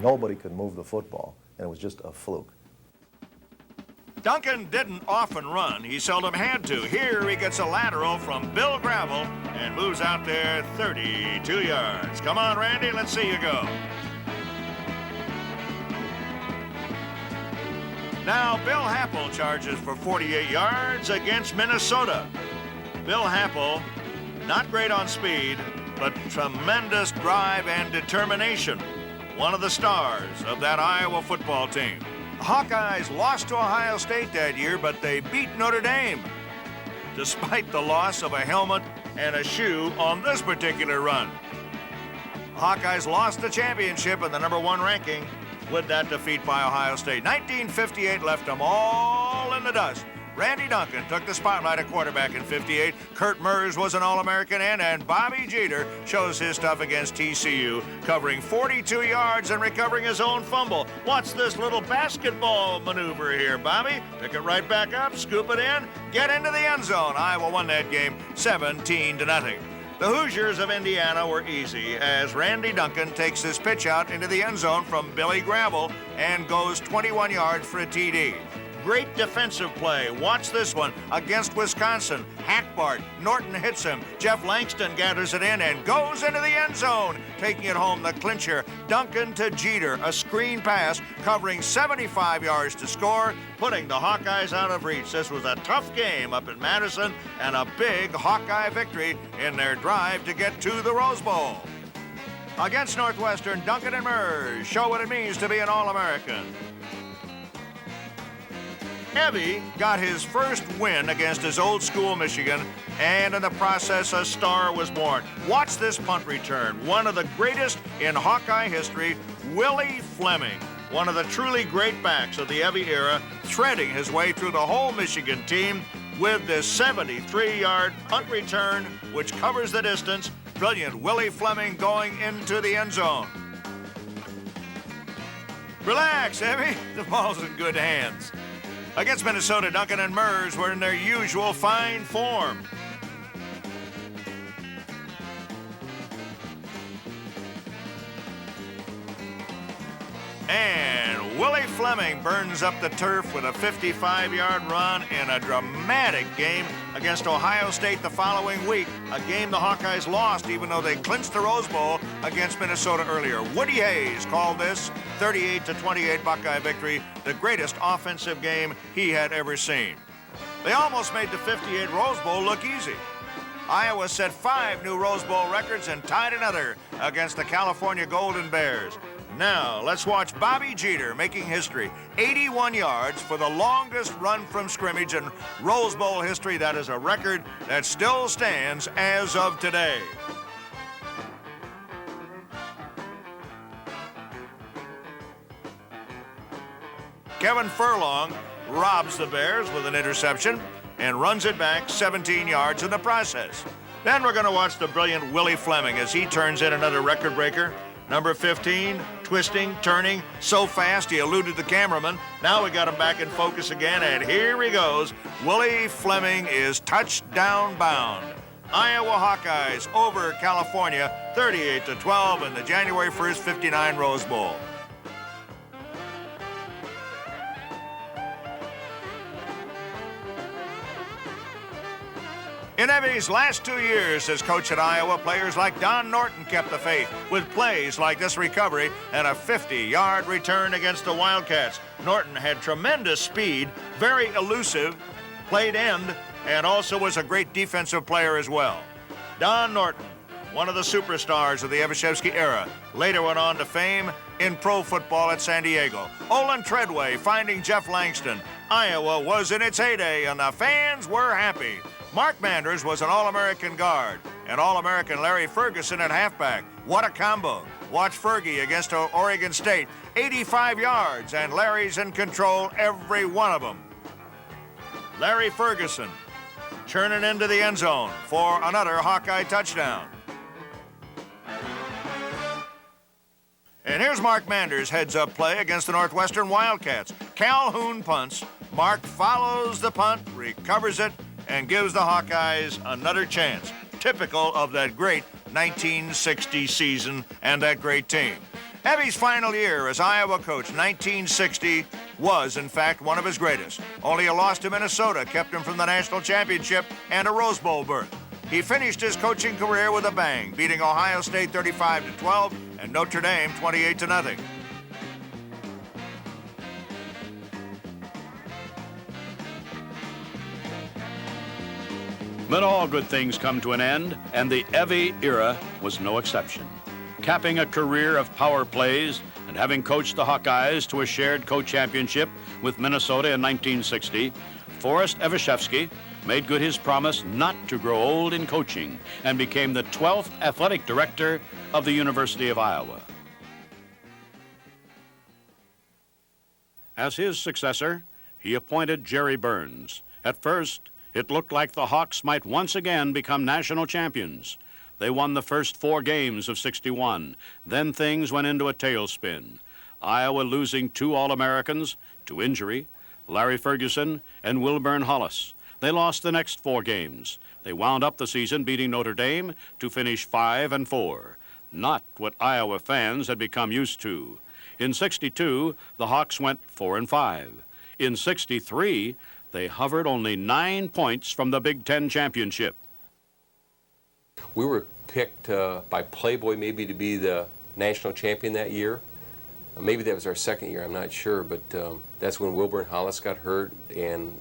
Nobody could move the football, and it was just a fluke. Duncan didn't often run. He seldom had to. Here he gets a lateral from Bill Gravel and moves out there 32 yards. Come on, Randy, let's see you go. Now, Bill Happel charges for 48 yards against Minnesota. Bill Happel, not great on speed, but tremendous drive and determination. One of the stars of that Iowa football team. The Hawkeyes lost to Ohio State that year, but they beat Notre Dame, despite the loss of a helmet and a shoe on this particular run. The Hawkeyes lost the championship in the #1 ranking with that defeat by Ohio State. 1958 left them all in the dust. Randy Duncan took the spotlight at quarterback in '58. Kurt Murs was an All-American and Bobby Jeter shows his stuff against TCU, covering 42 yards and recovering his own fumble. What's this little basketball maneuver here, Bobby? Pick it right back up, scoop it in, get into the end zone. Iowa won that game 17-0. The Hoosiers of Indiana were easy as Randy Duncan takes his pitch out into the end zone from Billy Gravel and goes 21 yards for a TD. Great defensive play. Watch this one against Wisconsin. Hackbart, Norton hits him. Jeff Langston gathers it in and goes into the end zone. Taking it home, the clincher. Duncan to Jeter, a screen pass covering 75 yards to score, putting the Hawkeyes out of reach. This was a tough game up in Madison and a big Hawkeye victory in their drive to get to the Rose Bowl. Against Northwestern, Duncan and Murs show what it means to be an All-American. Evie got his first win against his old school Michigan, and in the process, a star was born. Watch this punt return. One of the greatest in Hawkeye history, Willie Fleming, one of the truly great backs of the Evie era, threading his way through the whole Michigan team with this 73-yard punt return, which covers the distance. Brilliant Willie Fleming going into the end zone. Relax, Evie. The ball's in good hands. Against Minnesota, Duncan and Murs were in their usual fine form. And Willie Fleming burns up the turf with a 55-yard run in a dramatic game against Ohio State the following week, a game the Hawkeyes lost even though they clinched the Rose Bowl against Minnesota earlier. Woody Hayes called this 38-28 Buckeye victory the greatest offensive game he had ever seen. They almost made the 58 Rose Bowl look easy. Iowa set 5 new Rose Bowl records and tied another against the California Golden Bears. Now, let's watch Bobby Jeter making history. 81 yards for the longest run from scrimmage in Rose Bowl history. That is a record that still stands as of today. Kevin Furlong robs the Bears with an interception and runs it back 17 yards in the process. Then we're going to watch the brilliant Willie Fleming as he turns in another record breaker. Number 15, twisting, turning, so fast he eluded the cameraman. Now we got him back in focus again, and here he goes. Willie Fleming is touchdown bound. Iowa Hawkeyes over California, 38-12 in the January 1st, 59 Rose Bowl. In Evie's last 2 years as coach at Iowa, players like Don Norton kept the faith with plays like this recovery and a 50-yard return against the Wildcats. Norton had tremendous speed, very elusive, played end, and also was a great defensive player as well. Don Norton, one of the superstars of the Evashevsky era, later went on to fame in pro football at San Diego. Olin Treadway finding Jeff Langston. Iowa was in its heyday, and the fans were happy. Mark Manders was an All-American guard, and All-American Larry Ferguson at halfback. What a combo. Watch Fergie against Oregon State. 85 yards, and Larry's in control every one of them. Larry Ferguson churning into the end zone for another Hawkeye touchdown. And here's Mark Manders' heads-up play against the Northwestern Wildcats. Calhoun punts. Mark follows the punt, recovers it, and gives the Hawkeyes another chance, typical of that great 1960 season and that great team. Evie's final year as Iowa coach, 1960, was, in fact, one of his greatest. Only a loss to Minnesota kept him from the national championship and a Rose Bowl berth. He finished his coaching career with a bang, beating Ohio State 35-12 and Notre Dame 28-0. But all good things come to an end, and the Evie era was no exception. Capping a career of power plays and having coached the Hawkeyes to a shared co-championship with Minnesota in 1960, Forrest Evashevsky made good his promise not to grow old in coaching and became the 12th athletic director of the University of Iowa. As his successor, he appointed Jerry Burns. At first, it looked like the Hawks might once again become national champions. They won the first 4 games of '61. Then things went into a tailspin. Iowa losing 2 All-Americans to injury, Larry Ferguson and Wilburn Hollis. They lost the next 4 games. They wound up the season beating Notre Dame to finish 5-4. Not what Iowa fans had become used to. In '62, the Hawks went 4-5. In '63, they hovered only 9 points from the Big Ten championship. We were picked by Playboy maybe to be the national champion that year. Maybe that was our second year, I'm not sure, but that's when Wilburn Hollis got hurt and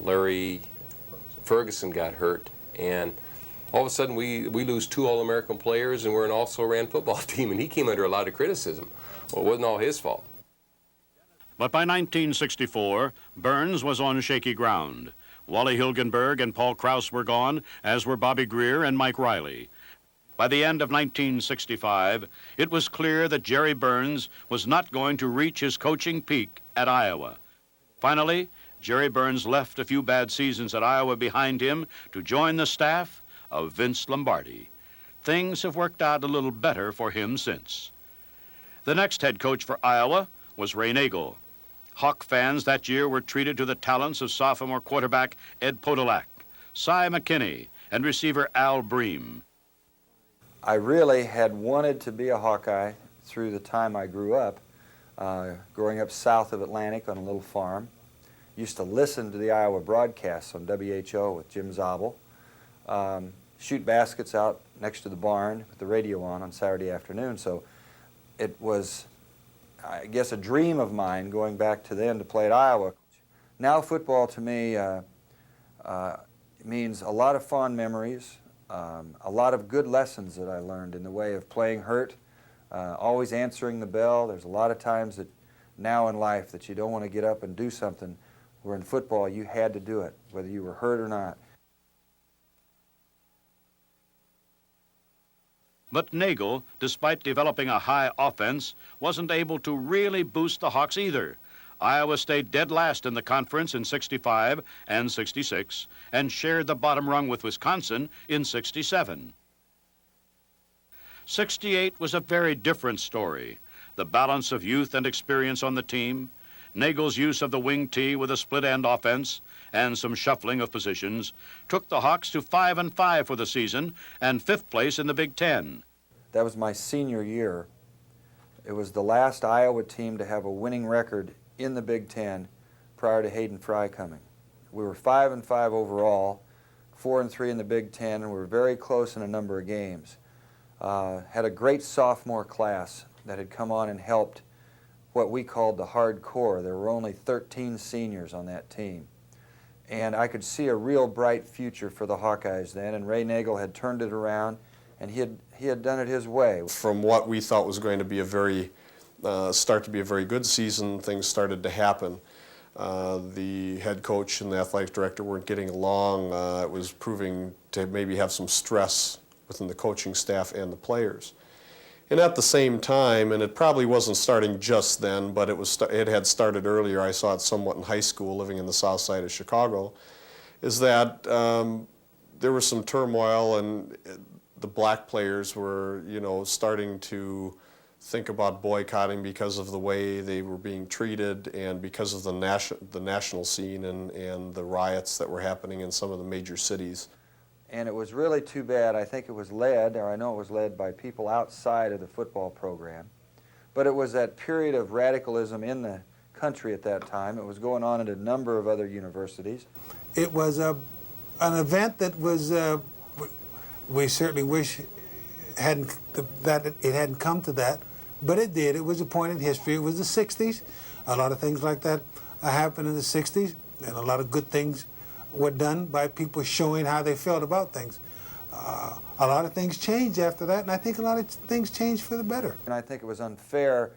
Larry Ferguson got hurt. And all of a sudden we lose 2 All-American players and we're an also-ran football team, and he came under a lot of criticism. Well, it wasn't all his fault. But by 1964, Burns was on shaky ground. Wally Hilgenberg and Paul Krause were gone, as were Bobby Greer and Mike Riley. By the end of 1965, it was clear that Jerry Burns was not going to reach his coaching peak at Iowa. Finally, Jerry Burns left a few bad seasons at Iowa behind him to join the staff of Vince Lombardi. Things have worked out a little better for him since. The next head coach for Iowa was Ray Nagel. Hawk fans that year were treated to the talents of sophomore quarterback Ed Podolak, Cy McKinney, and receiver Al Bream. I really had wanted to be a Hawkeye through the time I grew up, growing up south of Atlantic on a little farm. Used to listen to the Iowa broadcasts on WHO with Jim Zabel, shoot baskets out next to the barn with the radio on Saturday afternoon. So it was, I guess, a dream of mine going back to then to play at Iowa. Now football to me means a lot of fond memories, a lot of good lessons that I learned in the way of playing hurt, always answering the bell. There's a lot of times that now in life that you don't want to get up and do something, where in football you had to do it, whether you were hurt or not. But Nagel, despite developing a high offense, wasn't able to really boost the Hawks either. Iowa stayed dead last in the conference in 65 and 66 and shared the bottom rung with Wisconsin in 67. 68 was a very different story. The balance of youth and experience on the team, Nagel's use of the wing tee with a split-end offense, and some shuffling of positions took the Hawks to 5-5 for the season and 5th place in the Big Ten. That was my senior year. It was the last Iowa team to have a winning record in the Big Ten prior to Hayden Fry coming. We were 5-5 overall, 4-3 in the Big Ten, and we were very close in a number of games. Had a great sophomore class that had come on and helped what we called the hardcore. There were only 13 seniors on that team. And I could see a real bright future for the Hawkeyes then, and Ray Nagel had turned it around, and he had done it his way. From what we thought was going to be a very good season, things started to happen. The head coach and the athletic director weren't getting along. It was proving to maybe have some stress within the coaching staff and the players. And at the same time, and it probably wasn't starting just then, but it had started earlier, I saw it somewhat in high school living in the south side of Chicago, is that there was some turmoil, and the black players were, starting to think about boycotting because of the way they were being treated and because of the national scene and the riots that were happening in some of the major cities. And it was really too bad. I think it was led, or I know it was led by people outside of the football program. But it was that period of radicalism in the country at that time. It was going on at a number of other universities. It was an event that was, we certainly wish that it hadn't come to that, but it did. It was a point in history. It was the 60s. A lot of things like that happened in the 60s, and a lot of good things were done by people showing how they felt about things. A lot of things changed after that, and I think a lot of things changed for the better. And I think it was unfair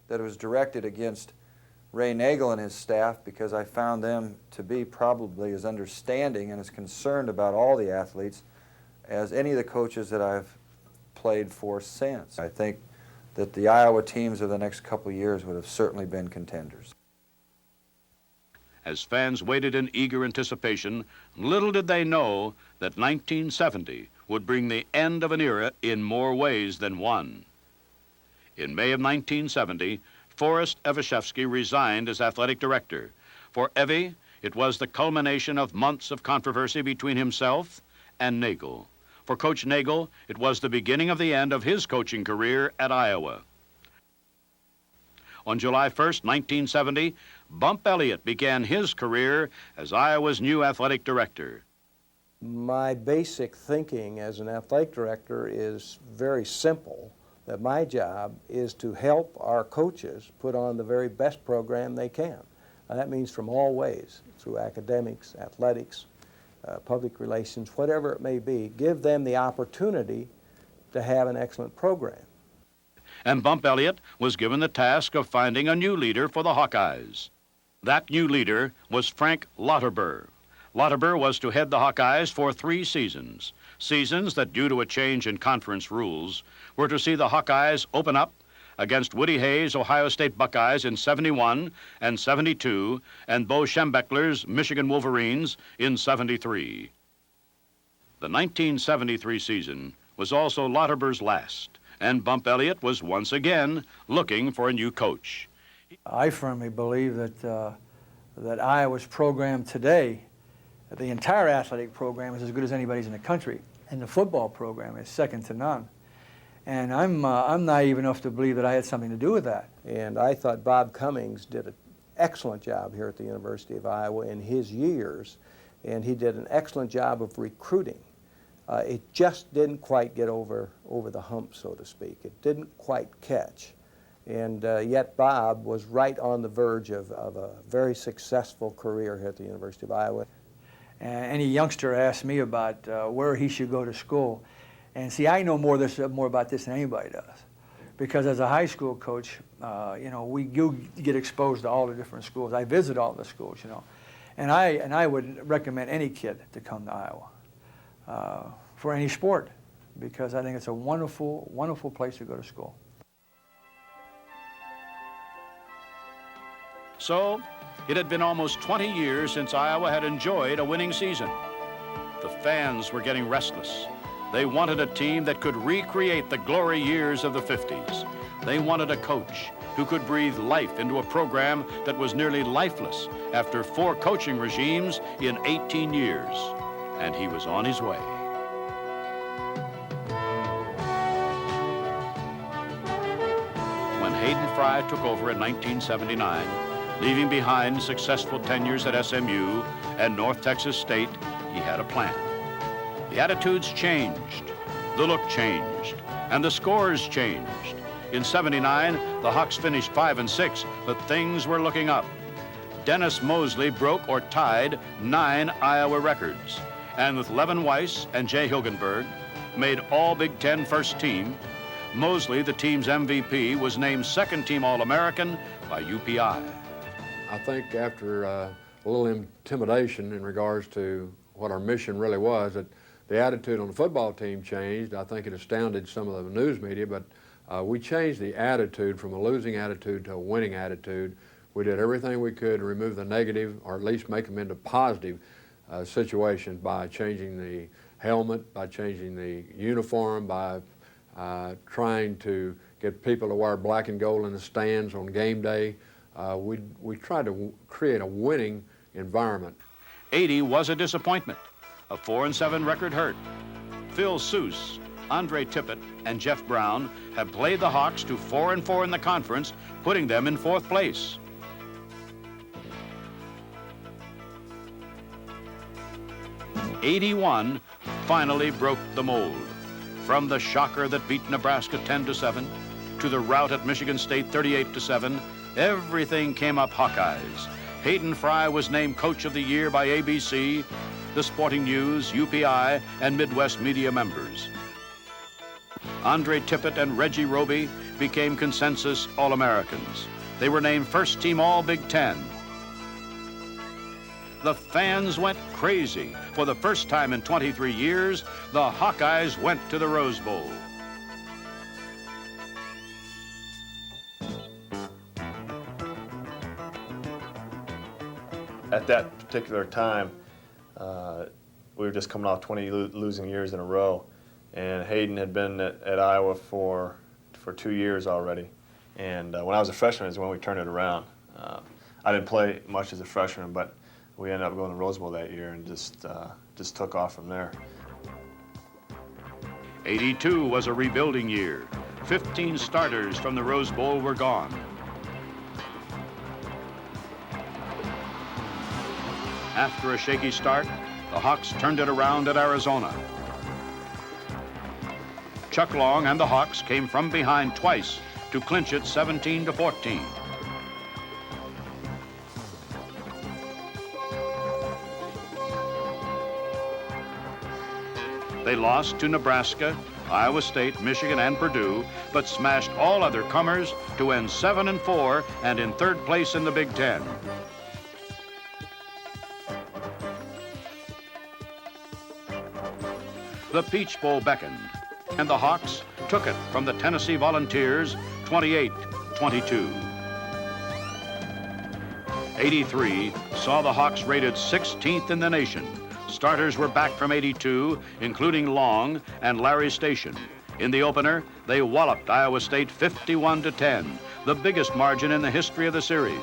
that it was directed against Ray Nagel and his staff, because I found them to be probably as understanding and as concerned about all the athletes as any of the coaches that I've played for since. I think that the Iowa teams of the next couple of years would have certainly been contenders. As fans waited in eager anticipation, little did they know that 1970 would bring the end of an era in more ways than one. In May of 1970, Forrest Evashevsky resigned as athletic director. For Evie, it was the culmination of months of controversy between himself and Nagel. For Coach Nagel, it was the beginning of the end of his coaching career at Iowa. On July 1st, 1970, Bump Elliott began his career as Iowa's new athletic director. My basic thinking as an athletic director is very simple, that my job is to help our coaches put on the very best program they can. That means from all ways, through academics, athletics, public relations, whatever it may be, give them the opportunity to have an excellent program. And Bump Elliott was given the task of finding a new leader for the Hawkeyes. That new leader was Frank Lauterbur. Lauterbur was to head the Hawkeyes for 3 seasons, seasons that, due to a change in conference rules, were to see the Hawkeyes open up against Woody Hayes' Ohio State Buckeyes in '71 and '72, and Bo Schembechler's Michigan Wolverines in '73. The 1973 season was also Lauterbur's last, and Bump Elliott was once again looking for a new coach. I firmly believe that that Iowa's program today, the entire athletic program, is as good as anybody's in the country, and the football program is second to none. And I'm naive enough to believe that I had something to do with that. And I thought Bob Cummings did an excellent job here at the University of Iowa in his years, and he did an excellent job of recruiting. It just didn't quite get over the hump, so to speak. It didn't quite catch. And yet Bob was right on the verge of a very successful career here at the University of Iowa. And any youngster asks me about where he should go to school. And see, I know more about this than anybody does. Because as a high school coach, you know, we get exposed to all the different schools. I visit all the schools, you know. And I would recommend any kid to come to Iowa for any sport, because I think it's a wonderful, wonderful place to go to school. So, it had been almost 20 years since Iowa had enjoyed a winning season. The fans were getting restless. They wanted a team that could recreate the glory years of the 50s. They wanted a coach who could breathe life into a program that was nearly lifeless after 4 coaching regimes in 18 years. And he was on his way. When Hayden Fry took over in 1979, leaving behind successful tenures at SMU and North Texas State, he had a plan. The attitudes changed, the look changed, and the scores changed. In '79, the Hawks finished 5-6, but things were looking up. Dennis Mosley broke or tied 9 Iowa records, and with Levin Weiss and Jay Hilgenberg, made all Big Ten first team. Mosley, the team's MVP, was named second-team All-American by UPI. I think after a little intimidation in regards to what our mission really was, that the attitude on the football team changed. I think it astounded some of the news media, but we changed the attitude from a losing attitude to a winning attitude. We did everything we could to remove the negative, or at least make them into positive situations, by changing the helmet, by changing the uniform, by trying to get people to wear black and gold in the stands on game day. We tried to create a winning environment. 80 was a disappointment. A 4-7 record hurt. Phil Seuss, Andre Tippett, and Jeff Brown have played the Hawks to 4-4 in the conference, putting them in 4th place. '81 finally broke the mold. From the shocker that beat Nebraska 10-7 to the rout at Michigan State 38-7, everything came up Hawkeyes. Hayden Fry was named Coach of the Year by ABC, the Sporting News, UPI, and Midwest media members. Andre Tippett and Reggie Roby became consensus All-Americans. They were named first team All-Big Ten. The fans went crazy. For the first time in 23 years, the Hawkeyes went to the Rose Bowl. At that particular time, we were just coming off 20 losing years in a row, and Hayden had been at Iowa for 2 years already. And when I was a freshman is when we turned it around. I didn't play much as a freshman, but we ended up going to Rose Bowl that year and just took off from there. '82 was a rebuilding year. 15 starters from the Rose Bowl were gone. After a shaky start, the Hawks turned it around at Arizona. Chuck Long and the Hawks came from behind twice to clinch it 17-14. They lost to Nebraska, Iowa State, Michigan, and Purdue, but smashed all other comers to end 7-4 and in third place in the Big Ten. The Peach Bowl beckoned, and the Hawks took it from the Tennessee Volunteers 28-22. 83 saw the Hawks rated 16th in the nation. Starters were back from 82, including Long and Larry Station. In the opener, they walloped Iowa State 51-10, the biggest margin in the history of the series.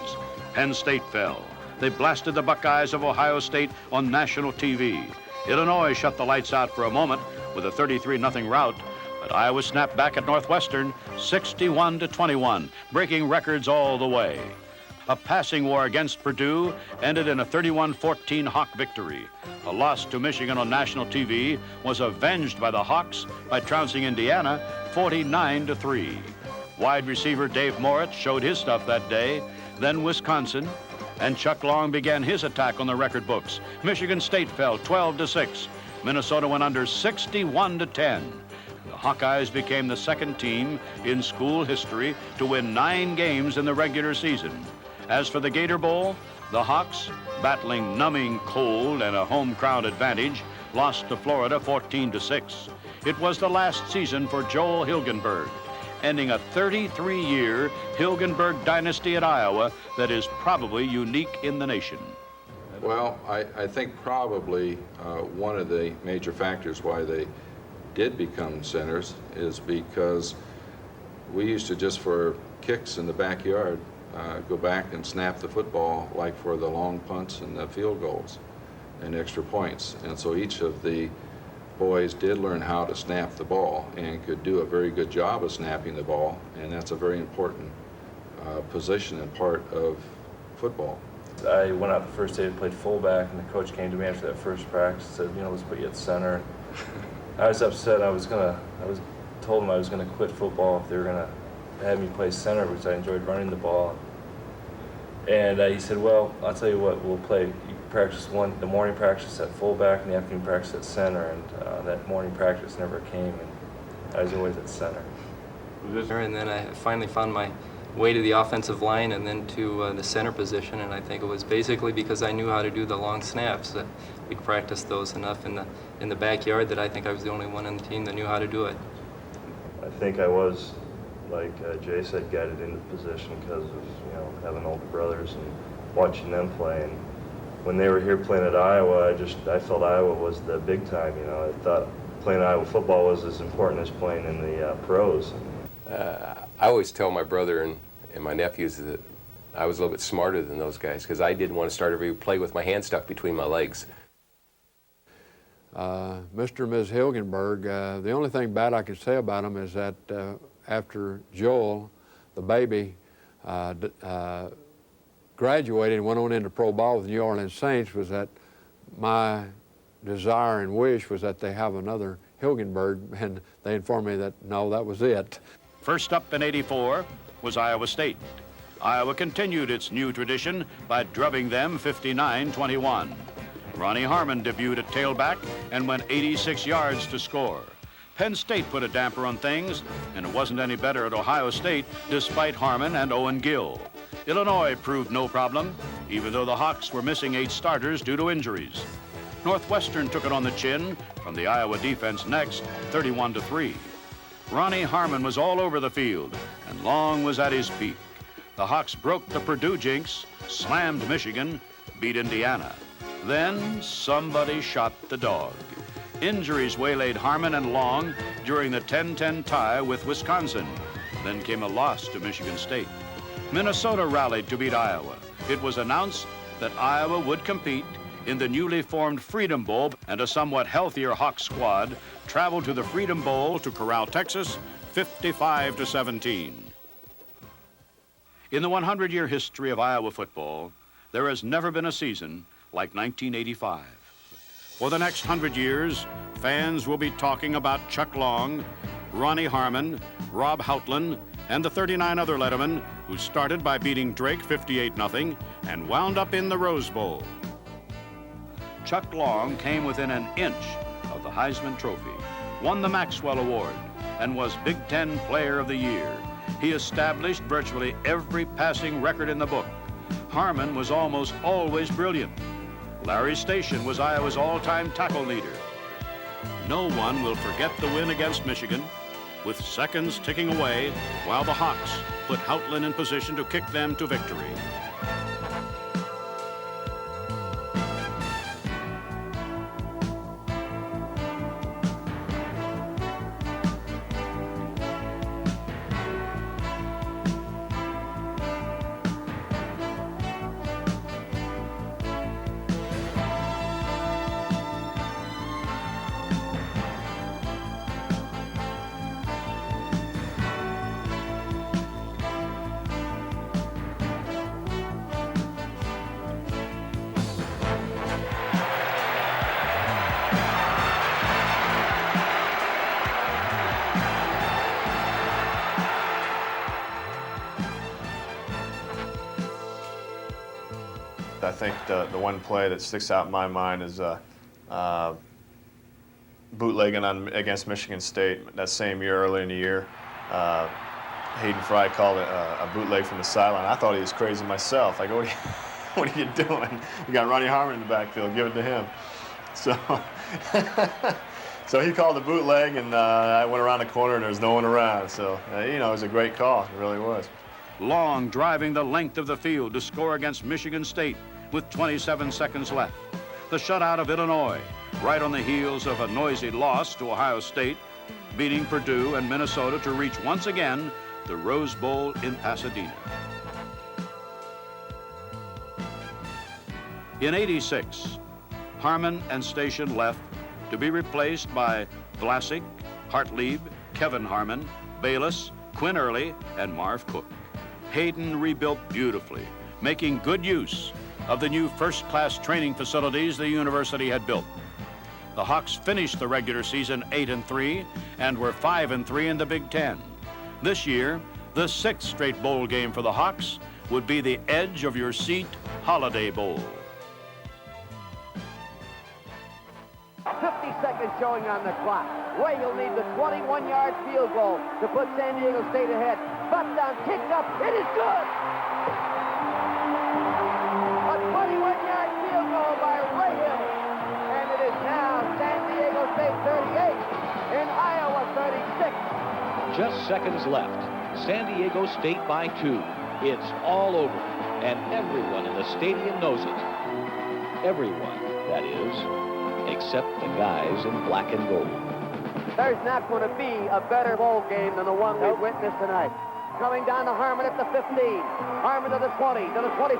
Penn State fell. They blasted the Buckeyes of Ohio State on national TV. Illinois shut the lights out for a moment with a 33-0 rout, but Iowa snapped back at Northwestern 61-21, breaking records all the way. A passing war against Purdue ended in a 31-14 Hawk victory. A loss to Michigan on national TV was avenged by the Hawks by trouncing Indiana 49-3. Wide receiver Dave Moritz showed his stuff that day, then Wisconsin, and Chuck Long began his attack on the record books. Michigan State fell 12-6. Minnesota went under 61-10. The Hawkeyes became the second team in school history to win 9 games in the regular season. As for the Gator Bowl, the Hawks, battling numbing cold and a home crowd advantage, lost to Florida 14-6. It was the last season for Joel Hilgenberg, ending a 33-year Hilgenberg dynasty at Iowa that is probably unique in the nation. Well, I think probably one of the major factors why they did become centers is because we used to just for kicks in the backyard go back and snap the football like for the long punts and the field goals and extra points. And so each of the boys did learn how to snap the ball and could do a very good job of snapping the ball, and that's a very important position and part of football. I went out the first day to play fullback, and the coach came to me after that first practice and said, let's put you at center. I was upset. I told him I was gonna quit football if they were gonna have me play center because I enjoyed running the ball. And he said, well, I'll tell you what, we'll play, you practice the morning practice at fullback and the afternoon practice at center, and that morning practice never came, and I was always at center. And then I finally found my way to the offensive line and then to the center position, and I think it was basically because I knew how to do the long snaps. We practiced those enough in the backyard that I think I was the only one on the team that knew how to do it. I think I was, like Jay said, guided into position because of having older brothers and watching them play. And when they were here playing at Iowa, I felt Iowa was the big time. I thought playing Iowa football was as important as playing in the pros. I always tell my brother and my nephews that I was a little bit smarter than those guys because I didn't want to start every play with my hand stuck between my legs. Mr. and Ms. Hilgenberg, the only thing bad I could say about them is that after Joel, the baby, graduated and went on into pro ball with the New Orleans Saints, was that my desire and wish was that they have another Hilgenberg, and they informed me that no, that was it. First up in '84 was Iowa State. Iowa continued its new tradition by drubbing them 59-21. Ronnie Harmon debuted at tailback and went 86 yards to score. Penn State put a damper on things, and it wasn't any better at Ohio State despite Harmon and Owen Gill. Illinois proved no problem, even though the Hawks were missing 8 starters due to injuries. Northwestern took it on the chin from the Iowa defense next, 31-3. Ronnie Harmon was all over the field, and Long was at his peak. The Hawks broke the Purdue jinx, slammed Michigan, beat Indiana. Then somebody shot the dog. Injuries waylaid Harmon and Long during the 10-10 tie with Wisconsin. Then came a loss to Michigan State. Minnesota rallied to beat Iowa. It was announced that Iowa would compete in the newly formed Freedom Bowl, and a somewhat healthier Hawk squad traveled to the Freedom Bowl to Corral, Texas, 55-17. In the 100-year history of Iowa football, there has never been a season like 1985. For the next 100 years, fans will be talking about Chuck Long, Ronnie Harmon, Rob Houghton, and the 39 other Lettermen who started by beating Drake 58-0 and wound up in the Rose Bowl. Chuck Long came within an inch of the Heisman Trophy, won the Maxwell Award, and was Big Ten Player of the Year. He established virtually every passing record in the book. Harmon was almost always brilliant. Larry Station was Iowa's all-time tackle leader. No one will forget the win against Michigan, with seconds ticking away while the Hawks put Houtland in position to kick them to victory. I think the one play that sticks out in my mind is bootlegging against Michigan State that same year, early in the year. Hayden Fry called it a bootleg from the sideline. I thought he was crazy myself. I go, what are you doing? You got Ronnie Harmon in the backfield, give it to him. So, so he called the bootleg, and I went around the corner, and there was no one around. So, you know, it was a great call. It really was. Long driving the length of the field to score against Michigan State with 27 seconds left. The shutout of Illinois, right on the heels of a noisy loss to Ohio State, beating Purdue and Minnesota to reach once again the Rose Bowl in Pasadena. In '86, Harmon and Station left to be replaced by Vlasic, Hartlieb, Kevin Harmon, Bayless, Quinn Early, and Marv Cook. Hayden rebuilt beautifully, making good use of the new first-class training facilities the university had built. The Hawks finished the regular season 8-3 and were 5-3 in the Big Ten. This year, the 6th straight bowl game for the Hawks would be the edge of your seat Holiday Bowl. 50 seconds showing on the clock. Way you'll need the 21-yard field goal to put San Diego State ahead. Butt down, kicked up, it is good! A 21-yard field goal by Ray Hill. And it is now San Diego State 38 and Iowa 36. Just seconds left. San Diego State by 2. It's all over, and everyone in the stadium knows it. Everyone, that is, except the guys in black and gold. There's not going to be a better bowl game than the one we witnessed tonight. Coming down to Harmon at the 15. Harmon to the 20, to the 25,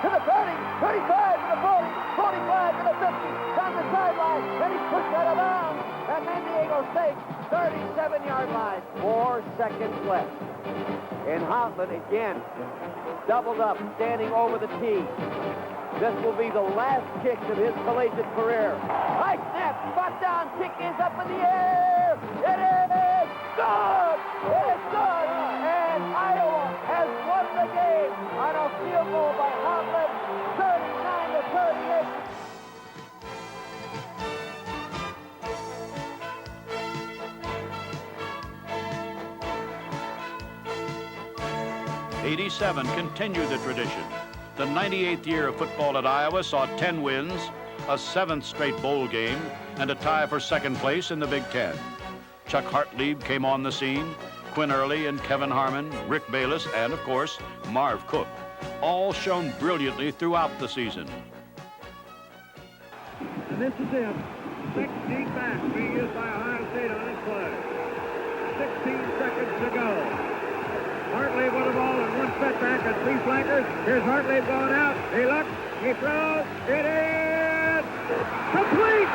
to the 30, 35 to the 40, 45 to the 50, down the sideline, and he's pushed out of bounds. And San Diego State, 37-yard line. 4 seconds left. And Houtland again, doubled up, standing over the tee. This will be the last kick of his collegiate career. High snap, spot down, kick is up in the air. It is good. It is good. And Iowa has won the game on a field goal by Houtland, 39-38. 87 continued the tradition. The 98th year of football at Iowa saw 10 wins, a 7th straight bowl game, and a tie for second place in the Big Ten. Chuck Hartlieb came on the scene, Quinn Early and Kevin Harmon, Rick Bayless, and of course, Marv Cook, all shone brilliantly throughout the season. And this is it. 16 back being used by Ohio State on this play. 16 seconds to go. Hartlieb with the ball and one setback and 3 flankers. Here's Hartlieb going out. He looks, he throws. It is complete.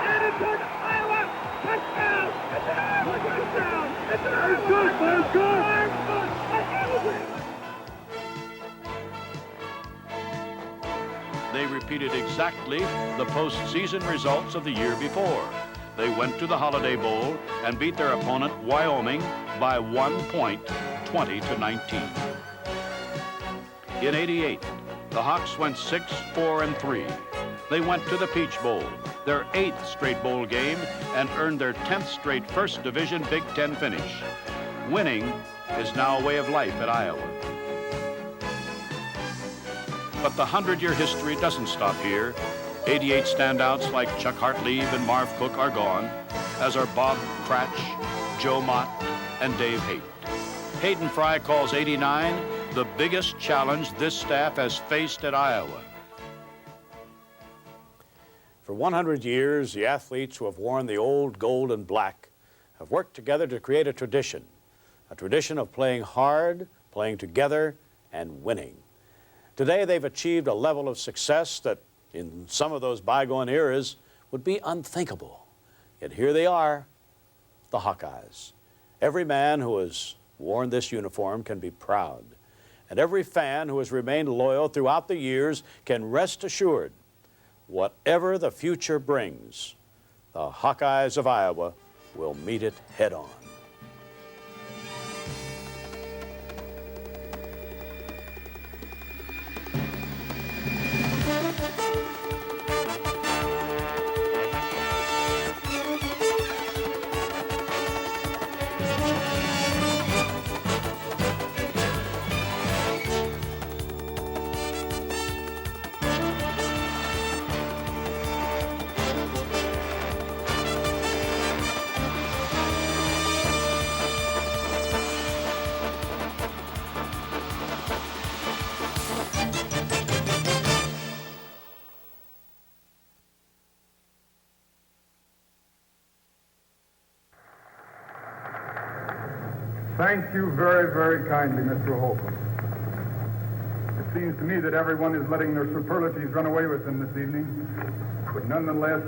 And it's an Iowa touchdown. It's an Iowa touchdown. It's an Iowa touchdown. They repeated exactly the postseason results of the year before. They went to the Holiday Bowl and beat their opponent, Wyoming, by 1 point, 20-19. In '88, the Hawks went 6-4-3. They went to the Peach Bowl, their 8th straight bowl game, and earned their 10th straight First Division Big Ten finish. Winning is now a way of life at Iowa. But the 100-year history doesn't stop here. 88 standouts like Chuck Hartlieb and Marv Cook are gone, as are Bob Cratch, Joe Mott, and Dave Haight. Hayden Fry calls 89 the biggest challenge this staff has faced at Iowa. For 100 years, the athletes who have worn the old gold and black have worked together to create a tradition of playing hard, playing together, and winning. Today, they've achieved a level of success that in some of those bygone eras would be unthinkable. Yet here they are, the Hawkeyes. Every man who has worn this uniform can be proud, and every fan who has remained loyal throughout the years can rest assured, whatever the future brings, the Hawkeyes of Iowa will meet it head on. Thank you very, very kindly, Mr. Holcomb. It seems to me that everyone is letting their superlatives run away with them this evening. But nonetheless,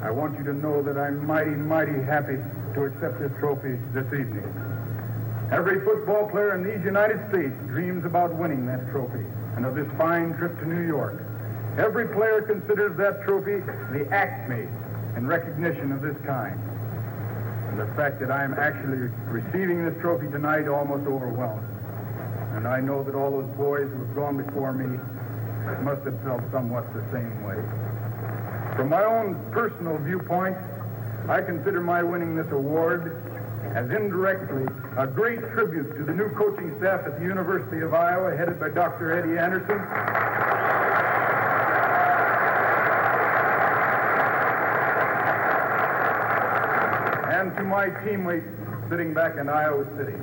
I want you to know that I'm mighty, mighty happy to accept this trophy this evening. Every football player in these United States dreams about winning that trophy and of this fine trip to New York. Every player considers that trophy the acme in recognition of this kind. And the fact that I am actually receiving this trophy tonight almost overwhelms me. And I know that all those boys who have gone before me must have felt somewhat the same way. From my own personal viewpoint, I consider my winning this award as indirectly a great tribute to the new coaching staff at the University of Iowa, headed by Dr. Eddie Anderson, and to my teammates sitting back in Iowa City.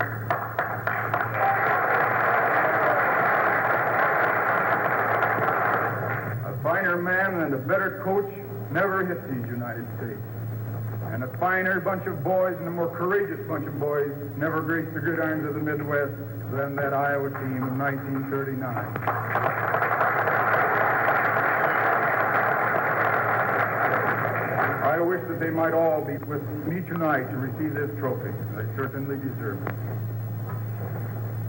A finer man and a better coach never hit these United States. And a finer bunch of boys and a more courageous bunch of boys never graced the gridirons of the Midwest than that Iowa team in 1939. I wish that they might all be with me tonight to receive this trophy. They certainly deserve it.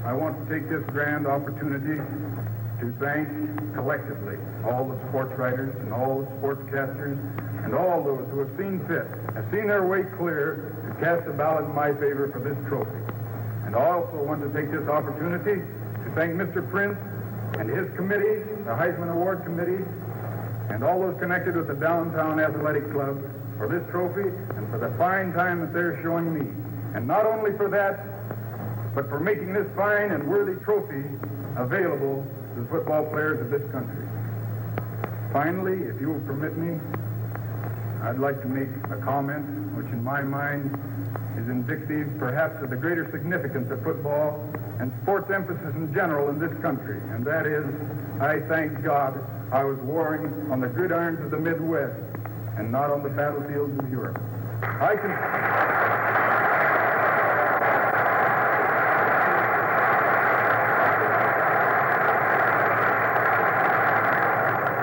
I want to take this grand opportunity to thank collectively all the sports writers and all the sportscasters and all those who have seen fit, have seen their way clear to cast a ballot in my favor for this trophy. And I also want to take this opportunity to thank Mr. Prince and his committee, the Heisman Award Committee, and all those connected with the Downtown Athletic Club for this trophy and for the fine time that they're showing me. And not only for that, but for making this fine and worthy trophy available to the football players of this country. Finally, if you will permit me, I'd like to make a comment which in my mind is indicative perhaps of the greater significance of football and sports emphasis in general in this country. And that is, I thank God I was warring on the gridirons of the Midwest and not on the battlefields of Europe. I can...